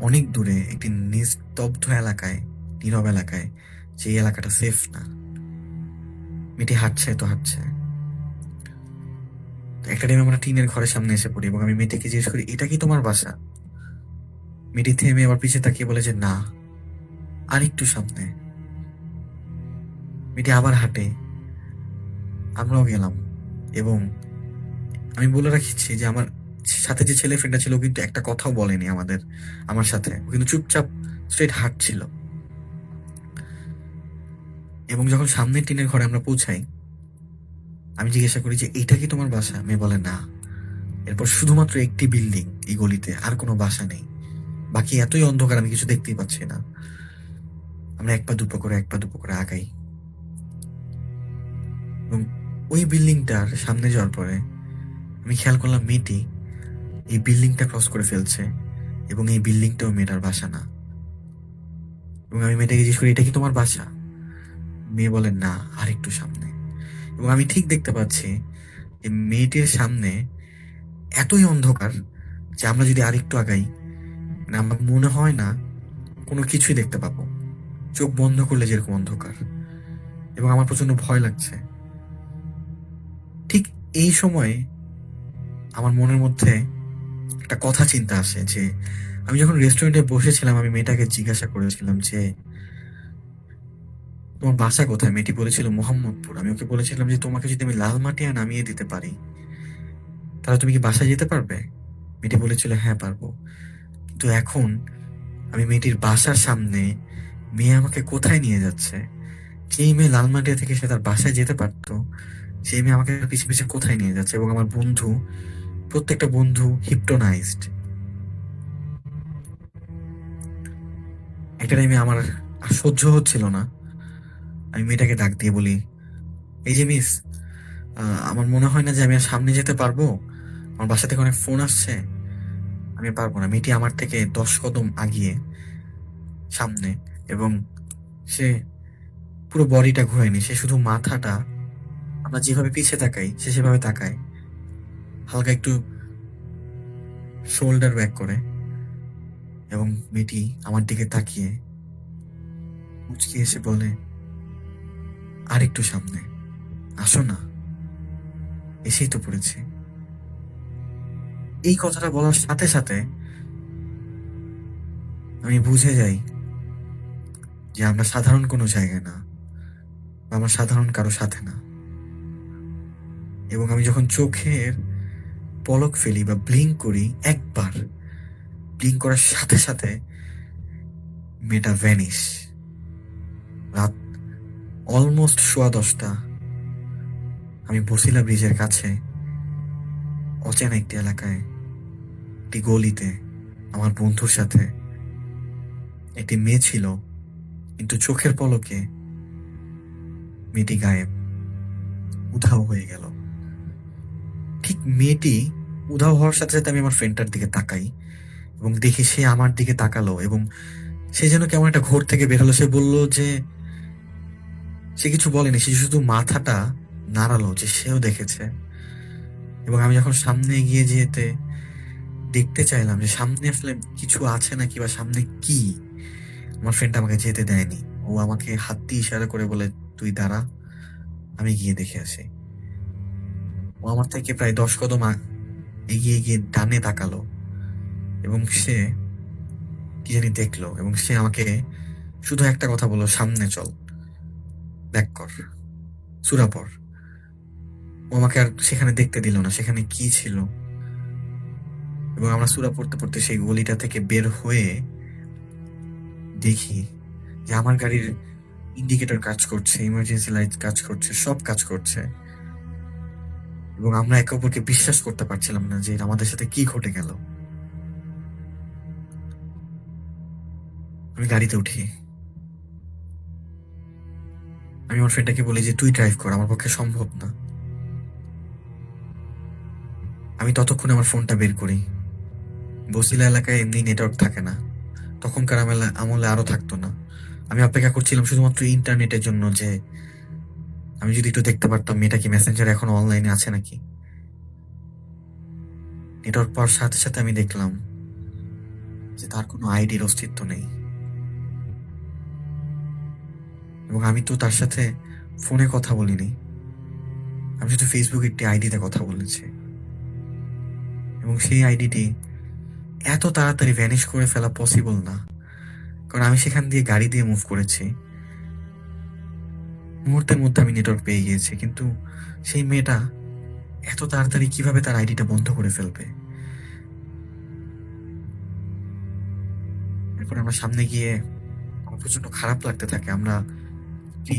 অনেক দূরে একটি নিস্তব্ধ এলাকায়, নীরব এলাকায়, যে এলাকাটা সেফ না। মেয়েটি হাঁটছে তো হাঁটছে। তো একটা টাইমে আমরা টিনের ঘরের সামনে এসে পড়ি এবং আমি মেয়েটিকে জিজ্ঞেস করি, এটা কি তোমার বাসা? মেয়েটি থেমে আবার পিছে তাকিয়ে বলে যে, না, আর একটু সামনে। মেয়েটি আবার হাঁটে, আমরাও গেলাম। এবং আমি বলে রাখছি যে আমার সাথে যে ছেলে ফ্রেন্ডটা ছিল, ও কিন্তু একটা কথাও বলেনি আমার সাথে। ও কিন্তু চুপচাপ স্ট্রেট হাঁটছিল। এবং যখন সামনের টিনের ঘরে আমরা পৌঁছাই, আমি জিজ্ঞাসা করি যে, এইটা কি তোমার বাসা? মেয়ে বলে, না। এরপর শুধুমাত্র একটি বিল্ডিং এই গলিতে, আর কোনো বাসা নেই। বাকি এতই অন্ধকার, আমি কিছু দেখতেই পাচ্ছি না। আমরা এক পা দুপা করে আগাই এবং ওই বিল্ডিংটার সামনে যাওয়ার পরে আমি খেয়াল করলাম মেয়েটি এই বিল্ডিংটা ক্রস করে ফেলছে এবং এই বিল্ডিংটাও মেয়েটার বাসা না। এবং আমি মেয়েটাকে জিজ্ঞেস করি, এটা কি তোমার বাসা? মেয়ে বলে, না, আর একটু সামনে। এবং আমি ঠিক দেখতে পাচ্ছি যে মেয়েটির সামনে এতই অন্ধকার যে আমরা যদি আরেকটু আগাই, মানে আমার মনে হয় না কোনো কিছুই দেখতে পাবো, চোখ বন্ধ করলে যেরকম অন্ধকার। এবং আমার প্রচন্ড ভয় লাগছে। ঠিক এই সময় আমার মনের মধ্যে একটা কথা চিন্তা আসে যে, আমি যখন রেস্টুরেন্টে বসেছিলাম, আমি মেয়েটাকে জিজ্ঞাসা করেছিলাম যে, তোমার বাসা কোথায়? মেয়েটি বলেছিল মোহাম্মদপুর। আমি ওকে বলেছিলাম যে, তোমাকে যদি আমি লালমাটিয়া নামিয়ে দিতে পারি, তাহলে তুমি কি বাসায় যেতে পারবে? মেয়েটি বলেছিল, হ্যাঁ পারবো। কিন্তু এখন আমি মেয়েটির বাসার সামনে, মেয়ে আমাকে কোথায় নিয়ে যাচ্ছে? যেই মেয়ে লালমাটিয়া থেকে সে তার বাসায় যেতে পারতো, সেই মেয়ে আমাকে পিছে পিছে কোথায় নিয়ে যাচ্ছে? এবং আমার বন্ধু, প্রত্যেকটা বন্ধু হিপটোনাইজড। একটা টাইমে আমার আর সহ্য হচ্ছিল না। আমি মেয়েটাকে ডাক দিয়ে বলি, এই যে মিস, আমার মনে হয় না যে আমি আর সামনে যেতে পারবো। আমার বাসা থেকে অনেক ফোন আসছে, আমি আর পারবো না। মেয়েটি আমার থেকে 10 কদম আগিয়ে সামনে, এবং সে পুরো বডিটা ঘোরেনি, সে শুধু মাথাটা, আমরা যেভাবে পিছে তাকাই সে সেভাবে তাকায়, হালকা একটু শোল্ডার ব্যাক করে এবং মেয়েটি আমার দিকে তাকিয়ে মুচকি এসে বলে, আর একটু সামনে আসো না, এসেই তো পড়েছি। এই কথাটা বলার সাথে সাথে আমি বুঝে যাই যে আমরা সাধারণ কোনো জায়গায় না, বা আমরা সাধারণ কারো সাথে না। এবং আমি যখন চোখের পলক ফেলি বা ব্লিঙ্ক করি, একবার ব্লিঙ্ক করার সাথে সাথে মেয়েটা ভ্যানিশ। রাত অলমোস্ট 10:15। আমি বসিলা ব্রিজের কাছে অচেনা একটি এলাকায়, একটি গলিতে আমার বন্ধুর সাথে। একটি মেয়ে ছিল, কিন্তু চোখের পলকে মেয়েটি গায়েব, উধাও হয়ে গেল। ঠিক মেয়েটি উধাও হওয়ার সাথে সাথে আমি আমার ফ্রেন্ডটার দিকে তাকাই এবং দেখি সে আমার দিকে তাকালো এবং সে যেন কেমন একটা ঘোর থেকে বেরোলো। সে বলল যে সে কিছু বলেনি, সে শুধু মাথাটা নাড়ালো যে সেও দেখেছে। এবং আমি যখন সামনে এগিয়ে যেতে দেখতে চাইলাম যে সামনে আসলে কিছু আছে নাকি বা সামনে কি, আমার ফ্রেন্ড আমাকে যেতে দেয়নি। ও আমাকে হাত দিয়ে ইশারা করে বলে, তুই দাঁড়া, আমি গিয়ে দেখে আসি। ও আমার থেকে প্রায় 10 কদম এগিয়ে গিয়ে ডানে তাকালো এবং সে কি জানি দেখলো এবং সে আমাকে শুধু একটা কথা বললো, সামনে চল, ব্যাক কর, সূরা পড়। ও আমাকে আর সেখানে দেখতে দিল না সেখানে কি ছিল। এবং আমরা সূরা পড়তে পড়তে সেই গলিটা থেকে বের হয়ে দেখি যে আমার গাড়ির ইন্ডিকেটর কাজ করছে, ইমার্জেন্সি লাইট কাজ করছে, সব কাজ করছে। এবং আমরা একে অপরকে বিশ্বাস করতে পারছিলাম না যে আমাদের সাথে কি ঘটে গেল। আমি গাড়িতে উঠি, আমি আমার ফ্রেন্ডটাকে বলি যে তুই ড্রাইভ কর, আমার পক্ষে সম্ভব না। আমি ততক্ষণে আমার ফোনটা বের করি। বসিলা এলাকায় এমনি নেটওয়ার্ক থাকে না, তখনকার আমলে আরো থাকতো না। আমি অপেক্ষা করছিলাম শুধুমাত্র ইন্টারনেটের জন্য, যে আমি যদি একটু দেখতে পারতাম মেয়েটা কি মেসেঞ্জার এখনো অনলাইনে আছে নাকি। নেটওয়ার্ক পাওয়ার সাথে সাথে আমি দেখলাম যে তার কোনো আইডির অস্তিত্ব নেই। এবং আমি তো তার সাথে ফোনে কথা বলিনি, আমি শুধু ফেসবুকে একটি আইডিতে কথা বলেছি। এবং সেই আইডিটি এত তাড়াতাড়ি ভ্যানিশ করে ফেলা পসিবল না, কারণ আমি সেখান দিয়ে গাড়ি দিয়ে মুভ করেছি। মুহূর্তের মধ্যে আমি নেটওয়ার্ক পেয়ে গিয়েছি, কিন্তু সেই মেয়েটা এত তাড়াতাড়ি কিভাবে তার আইডিটা বন্ধ করে ফেলবে। এরপর আমরা সামনে গিয়ে আমার প্রচন্ড খারাপ লাগতে থাকে। আমরা একটি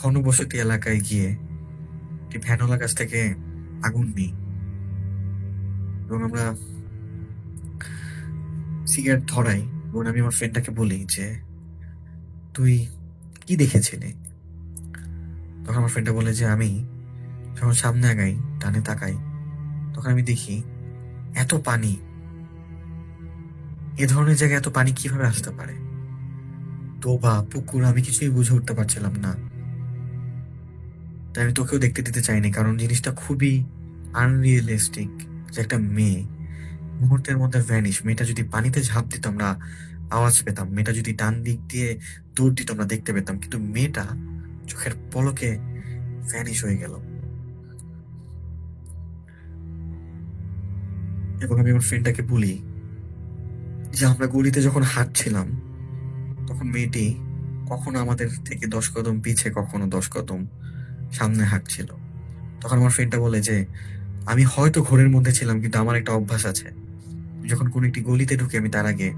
ঘনবসতি এলাকায় গিয়ে একটি ভ্যানওয়ালা কাছ থেকে আগুন নিই এবং আমরা সিগারেট ধরাই। এবং আমি আমার ফ্রেন্ডটাকে বলি যে তুই কি দেখেছিলি। তখন আমার ফ্রেন্ডটা বলে যে আমি যখন সামনে আগাই, ডানে তাকাই, তখন আমি দেখি এত পানি, এ ধরনের জায়গায় এত পানি কিভাবে আসতে পারে, ডোবা পুকুর, আমি কিছুই বুঝে উঠতে পারছিলাম না। তাই আমি তোকেও দেখতে দিতে চাইনি, কারণ জিনিসটা খুবই আনরিয়েলিস্টিক যে একটা মেয়ে মুহূর্তের মধ্যে ভ্যানিশ। মেয়েটা যদি পানিতে ঝাঁপ দিত আমরা আওয়াজ পেতাম, মেয়েটা যদি ডান দিক দিয়ে দৌড় দিত আমরা দেখতে পেতাম, কিন্তু মেয়েটা চোখের পলকে ভ্যানিশ হয়ে গেল। এবং আমি আমার ফ্রেন্ডটাকে বলি যে আমরা গলিতে যখন হাঁটছিলাম তখন মেয়েটি কখনো আমাদের থেকে 10 কদম পিছে, কখনো 10 কদম সামনে হাঁটছিল। তখন আমার ফ্রেন্ডটা বলে যে আমি হয়তো ঘোরের মধ্যে ছিলাম, কিন্তু আমার একটা অভ্যাস আছে, যখন কোনো একটি গলিতে ঢুকে আমি তার আগে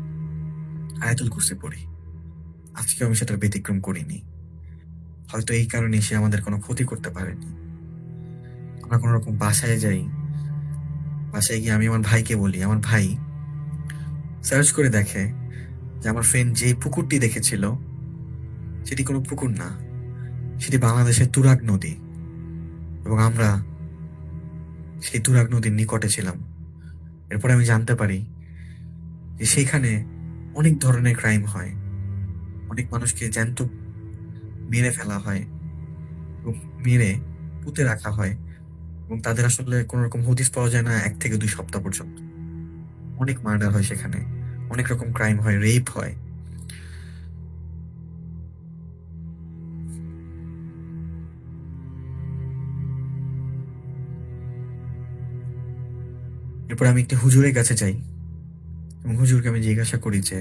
আয়াতুল কুরসি পড়ি। আজকে আমি সেটার ব্যতিক্রম করিনি। হয়তো এই কারণে সে আমাদের কোনো ক্ষতি করতে পারেনি। আমরা কোনো রকম বাসায় যাই, বাসায় গিয়ে আমি আমার ভাইকে বলি, আমার ভাই সার্চ করে দেখে যে আমার ফ্রেন্ড যে পুকুরটি দেখেছিল সেটি কোনো পুকুর না, সেটি বাংলাদেশের তুরাগ নদী। এবং আমরা সেই তুরাগ নদীর নিকটে ছিলাম। এরপরে আমি জানতে পারি যে সেইখানে অনেক ধরনের ক্রাইম হয়, অনেক মানুষকে জ্যান্ত মেরে ফেলা হয় এবং মেরে পুঁতে রাখা হয় এবং তাদের আসলে কোনো রকম হদিস পাওয়া যায় না 1 থেকে 2 সপ্তাহ পর্যন্ত। অনেক মার্ডার হয় সেখানে, অনেক রকম ক্রাইম হয়, রেপ হয়। এরপর আমি একটি হুজুরের কাছে যাই এবং হুজুরকে আমি জিজ্ঞাসা করি যে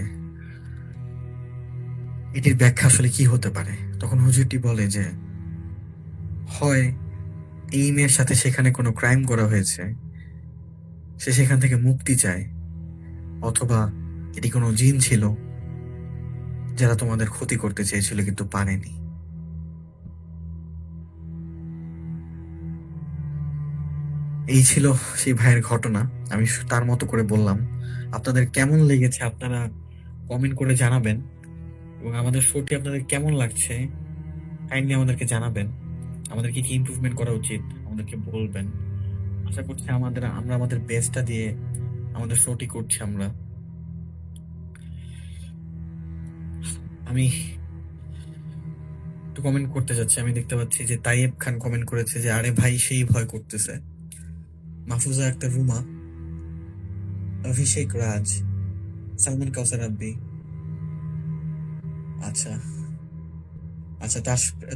এটির ব্যাখ্যা আসলে কি হতে পারে। তখন হুজুরটি বলে যে হয় এই মেয়ের সাথে সেখানে কোনো ক্রাইম করা হয়েছে, সে সেখান থেকে মুক্তি চায়, অথবা এটি কোনো জিন ছিল যারা তোমাদের ক্ষতি করতে চেয়েছিল কিন্তু পারেনি। এই ছিল সেই ভাইয়ের ঘটনা। আমি তার মতো করে বললাম। আপনাদের কেমন লেগেছে আপনারা কমেন্ট করে জানাবেন, এবং আমাদের শোটি আপনাদের কেমন লাগছে কাইন্ডলি আমাদেরকে জানাবেন। আমাদের কি কি ইমপ্রুভমেন্ট করা উচিত আমাদেরকে বলবেন। আশা করছি আমরা আমাদের বেস্টটা দিয়ে আমাদের শোটি করছি আমরা। আমি একটু কমেন্ট করতে যাচ্ছি। আমি দেখতে পাচ্ছি যে তাইয়েব খান কমেন্ট করেছে যে আরে ভাই সেই ভয় করতেছে। মাহফুজা আক্তার রুমা, অভিষেক রাজ, সালমান কাউসার রাব্বি। আচ্ছা আচ্ছা,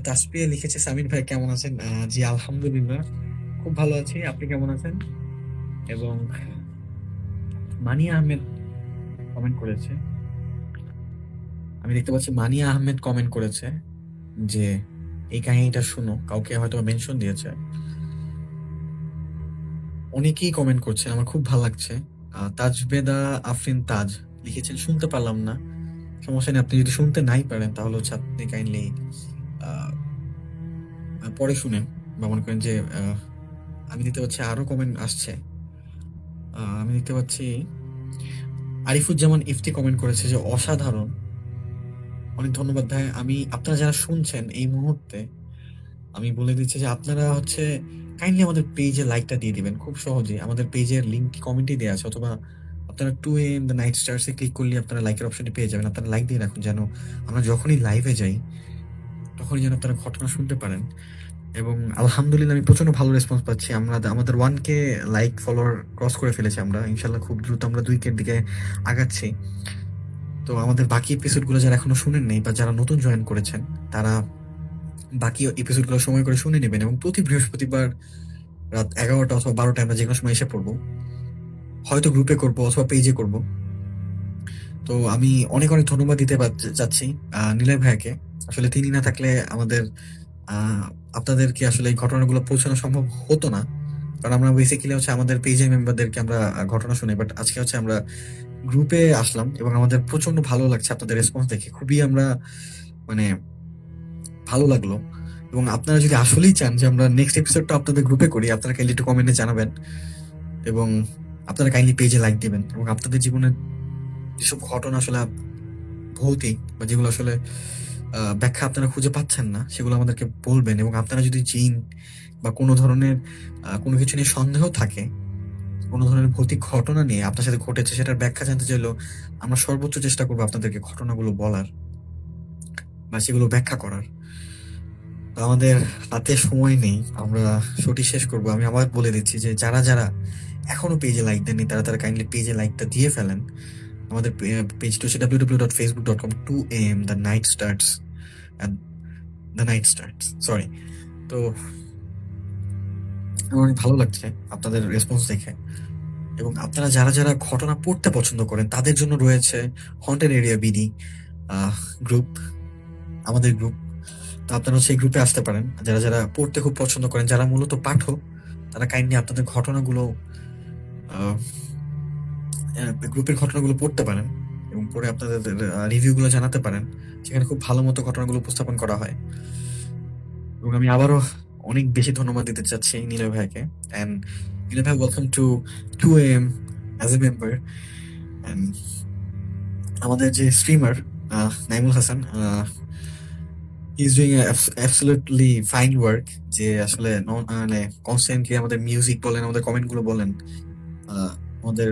তাসপিয়া লিখেছে সামির ভাই কেমন আছেন? জি আলহামদুলিল্লাহ, খুব ভালো আছি। আপনি কেমন আছেন? এবং মানিয়া আহমেদ কমেন্ট করেছে, আমি দেখতে পাচ্ছি মানিয়া আহমেদ কমেন্ট করেছে যে এই কাহিনীটা শুনো, কাউকে হয়তো মেনশন দিয়েছে। অনেকেই কমেন্ট করছে, আমার খুব ভালো লাগছে। তাজবেদা আফরিন তাজ লিখেছেন শুনতে পারলাম না। সমস্যা নেই, আপনি যদি শুনতে নাই পারেন তাহলে হচ্ছে আপনি কাইন্ডলি পরে শুনেন, বা মনে করেন যে আমি দেখতে পাচ্ছি আরো কমেন্ট আসছে। আমি দেখতে পাচ্ছি আরিফুজ্জামান ইফতি কমেন্ট করেছে যে অসাধারণ, অনেক ধন্যবাদ ভাই। আপনারা যারা শুনছেন এই মুহূর্তে, আমি বলে দিচ্ছি যে আপনারা হচ্ছে কাইন্ডলি আমাদের পেজে লাইকটা দিয়ে দিবেন খুব সহজে। আমাদের পেজের লিংক কমেন্টে দেওয়া আছে, অথবা আপনারা 2am দ্য নাইট স্টার্সে ক্লিক করলে আপনারা লাইকের অপশনটি পেয়ে যাবেন। আপনারা লাইক দিয়ে রাখুন যেন আমরা যখনই লাইভে যাই তখনই যেন আপনারা ঘটনা শুনতে পারেন। এবং আলহামদুলিল্লাহ আমি প্রচন্ড ভালো রেসপন্স পাচ্ছি। আমরা আমাদের 1K লাইক ফলোয়ার ক্রস করে ফেলেছি আমরা, ইনশাল্লাহ খুব দ্রুত আমরা 2K দিকে আগাচ্ছি। তো আমাদের বাকি এপিসোডগুলো যারা এখনো শুনেন নেই বা যারা নতুন জয়েন করেছেন তারা বাকি এপিসোডগুলো সময় করে শুনে নেবেন। এবং প্রতি বৃহস্পতিবার রাত 11টা অথবা 12টায় আমরা যে কোনো সময় এসে পড়বো, হয়তো গ্রুপে করবো অথবা পেজে করব। তো আমি অনেক অনেক ধন্যবাদ দিতে চাচ্ছি নিলয় ভাইয়াকে। আসলে তিনি না থাকলে আমাদের আপনাদেরকে আসলে এই ঘটনাগুলো পৌঁছানো সম্ভব হতো না, কারণ আমরা বেসিক্যালি হচ্ছে আমাদের পেজের মেম্বারদেরকে আমরা ঘটনা শুনি। বাট আজকে হচ্ছে আমরা গ্রুপে আসলাম এবং আমাদের প্রচন্ড ভালো লাগছে আপনাদের রেসপন্স দেখে, খুবই আমরা মানে ভালো লাগলো। এবং আপনারা যদি আসলেই চান যে আমরা নেক্সট এপিসোডটা আপনাদের গ্রুপে করি, আপনারা কাইন্ডলি একটু কমেন্টে জানাবেন, এবং আপনারা কাইন্ডলি পেজে লাইক দিবেন। এবং আপনাদের জীবনের যেসব ঘটনা আসলে ভৌতিক বা যেগুলো আসলে ব্যাখ্যা আপনারা খুঁজে পাচ্ছেন না সেগুলো আমাদেরকে বলবেন। এবং আপনারা যদি জিন বা কোনো ধরনের কোনো কিছু নিয়ে সন্দেহ থাকে, কোনো ধরনের ভৌতিক ঘটনা নিয়ে আপনার সাথে ঘটেছে সেটার ব্যাখ্যা জানতে চাইলেও আমরা সর্বোচ্চ চেষ্টা করবো আপনাদেরকে ঘটনাগুলো বলার বা সেগুলো ব্যাখ্যা করার। তো আমাদের হাতে সময় নেই, আমরা শোটি শেষ করবো। আমি আবার বলে দিচ্ছি যে যারা যারা এখনো পেজে লাইক দেননি তারা তারা কাইন্ডলি পেজে লাইকটা দিয়ে ফেলেন। আমাদের পেজটা হচ্ছে www.facebook.com/2am the night starts and the night starts, sorry. তো আমার অনেক ভালো লাগছে আপনাদের রেসপন্স দেখে। এবং আপনারা যারা যারা ঘটনা পড়তে পছন্দ করেন তাদের জন্য রয়েছে হন্টেড এরিয়া বিডি গ্রুপ, আমাদের গ্রুপ। তো আপনারা সেই গ্রুপে আসতে পারেন। যারা যারা পড়তে খুব পছন্দ করেন, যারা মূলত পাঠক, তারা কাইন্ডলি আপনাদের ঘটনাগুলো গ্রুপের ঘটনাগুলো পড়তে পারেন এবং পরে আপনাদের রিভিউগুলো জানাতে পারেন। সেখানে খুব ভালো মতো ঘটনাগুলো উপস্থাপন করা হয়। এবং আমি আবারও অনেক বেশি ধন্যবাদ দিতে চাচ্ছি নীলয় ভাইকে। অ্যান্ড নীলয় ভাই, welcome to 2am as a member. And আমাদের যে streamer Naimul Hasan, is doing absolutely fine work, যে আসলে মানে কনস্ট্যান্টলি আমাদের মিউজিক বলেন, আমাদের কমেন্টগুলো বলেন, আমাদের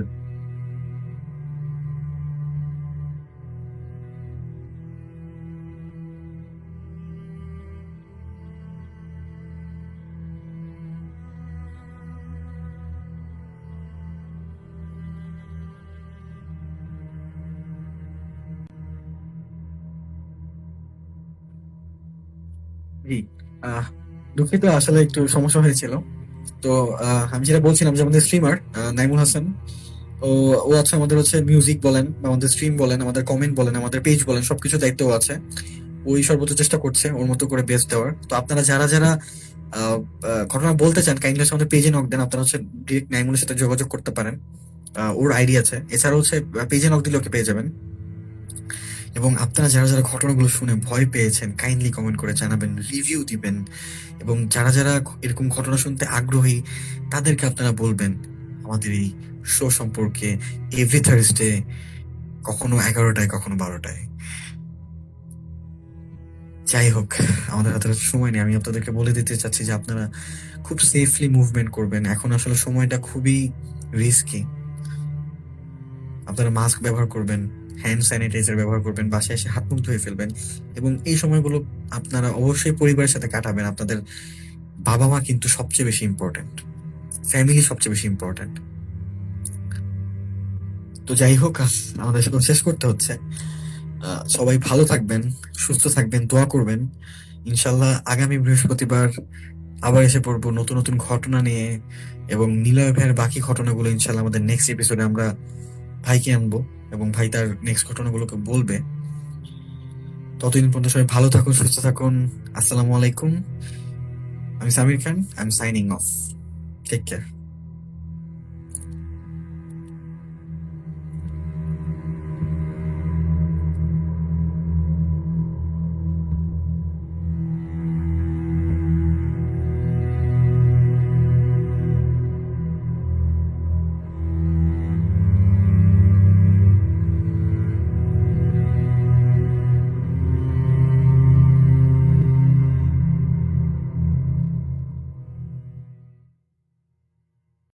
জি, আহ, দুঃখিত, আসলে একটু সমস্যা হয়েছিল। তো আমি যেটা বলছিলাম যে আমাদের স্ট্রিমার নাইমুল হাসান, ও ও আছে আমাদের হচ্ছে মিউজিক বলেন বা আমাদের স্ট্রিম বলেন, আমাদের কমেন্ট বলেন, আমাদের পেজ বলেন, সবকিছু দায়িত্ব আছে। ওই সর্বোচ্চ চেষ্টা করছে ওর মতো করে বেস্ট দেওয়ার। তো আপনারা যারা যারা ঘটনা বলতে চান, কাইন্ডলি আমাদের পেজে নক দেন। আপনারা হচ্ছে ডিরেক্ট নাইমুলের সাথে যোগাযোগ করতে পারেন। ওর আইডি আছে, এছাড়া হচ্ছে পেজে নক দিলে ওকে পেয়ে যাবেন। এবং আপনারা যারা যারা ঘটনাগুলো শুনে ভয় পেয়েছেন, কাইন্ডলি কমেন্ট করে জানাবেন, রিভিউ দিবেন। এবং যারা যারা এরকম ঘটনা শুনতে আগ্রহী, তাদেরকে আপনারা বলবেন আমাদের এই শো সম্পর্কে এভরি থার্সডে, কখনো 11টায়, কখনো 12টায়। যাই হোক, আমাদের হাতে আর সময় নেই। আমি আপনাদেরকে বলে দিতে চাচ্ছি যে আপনারা খুব সেফলি মুভমেন্ট করবেন। এখন আসলে সময়টা খুবই রিস্কি। আপনারা মাস্ক ব্যবহার করবেন, হ্যান্ড স্যানিটাইজার ব্যবহার করবেন, বাসায় এসে হাত মুখ ধুয়ে ফেলবেন। এবং এই সময়গুলো আপনারা অবশ্যই পরিবারের সাথে কাটাবেন। আপনাদের বাবা মা কিন্তু সবচেয়ে বেশি ইম্পর্ট্যান্ট, ফ্যামিলি সবচেয়ে বেশি ইম্পর্ট্যান্ট। তো যাই হোক, আমাদের সাথে শেষ করতে হচ্ছে। সবাই ভালো থাকবেন, সুস্থ থাকবেন, দোয়া করবেন। ইনশাল্লাহ আগামী বৃহস্পতিবার আবার এসে পড়বো নতুন নতুন ঘটনা নিয়ে। এবং নিলয় ভাইয়ের বাকি ঘটনাগুলো ইনশাল্লাহ আমাদের নেক্সট এপিসোডে আমরা ভাইকে আনবো এবং ভাই তার নেক্সট ঘটনাগুলোকে বলবে। ততদিন পর্যন্ত সবাই ভালো থাকুন, সুস্থ থাকুন। আসসালামু আলাইকুম। আমি Samir Khan, I am signing off. Take care.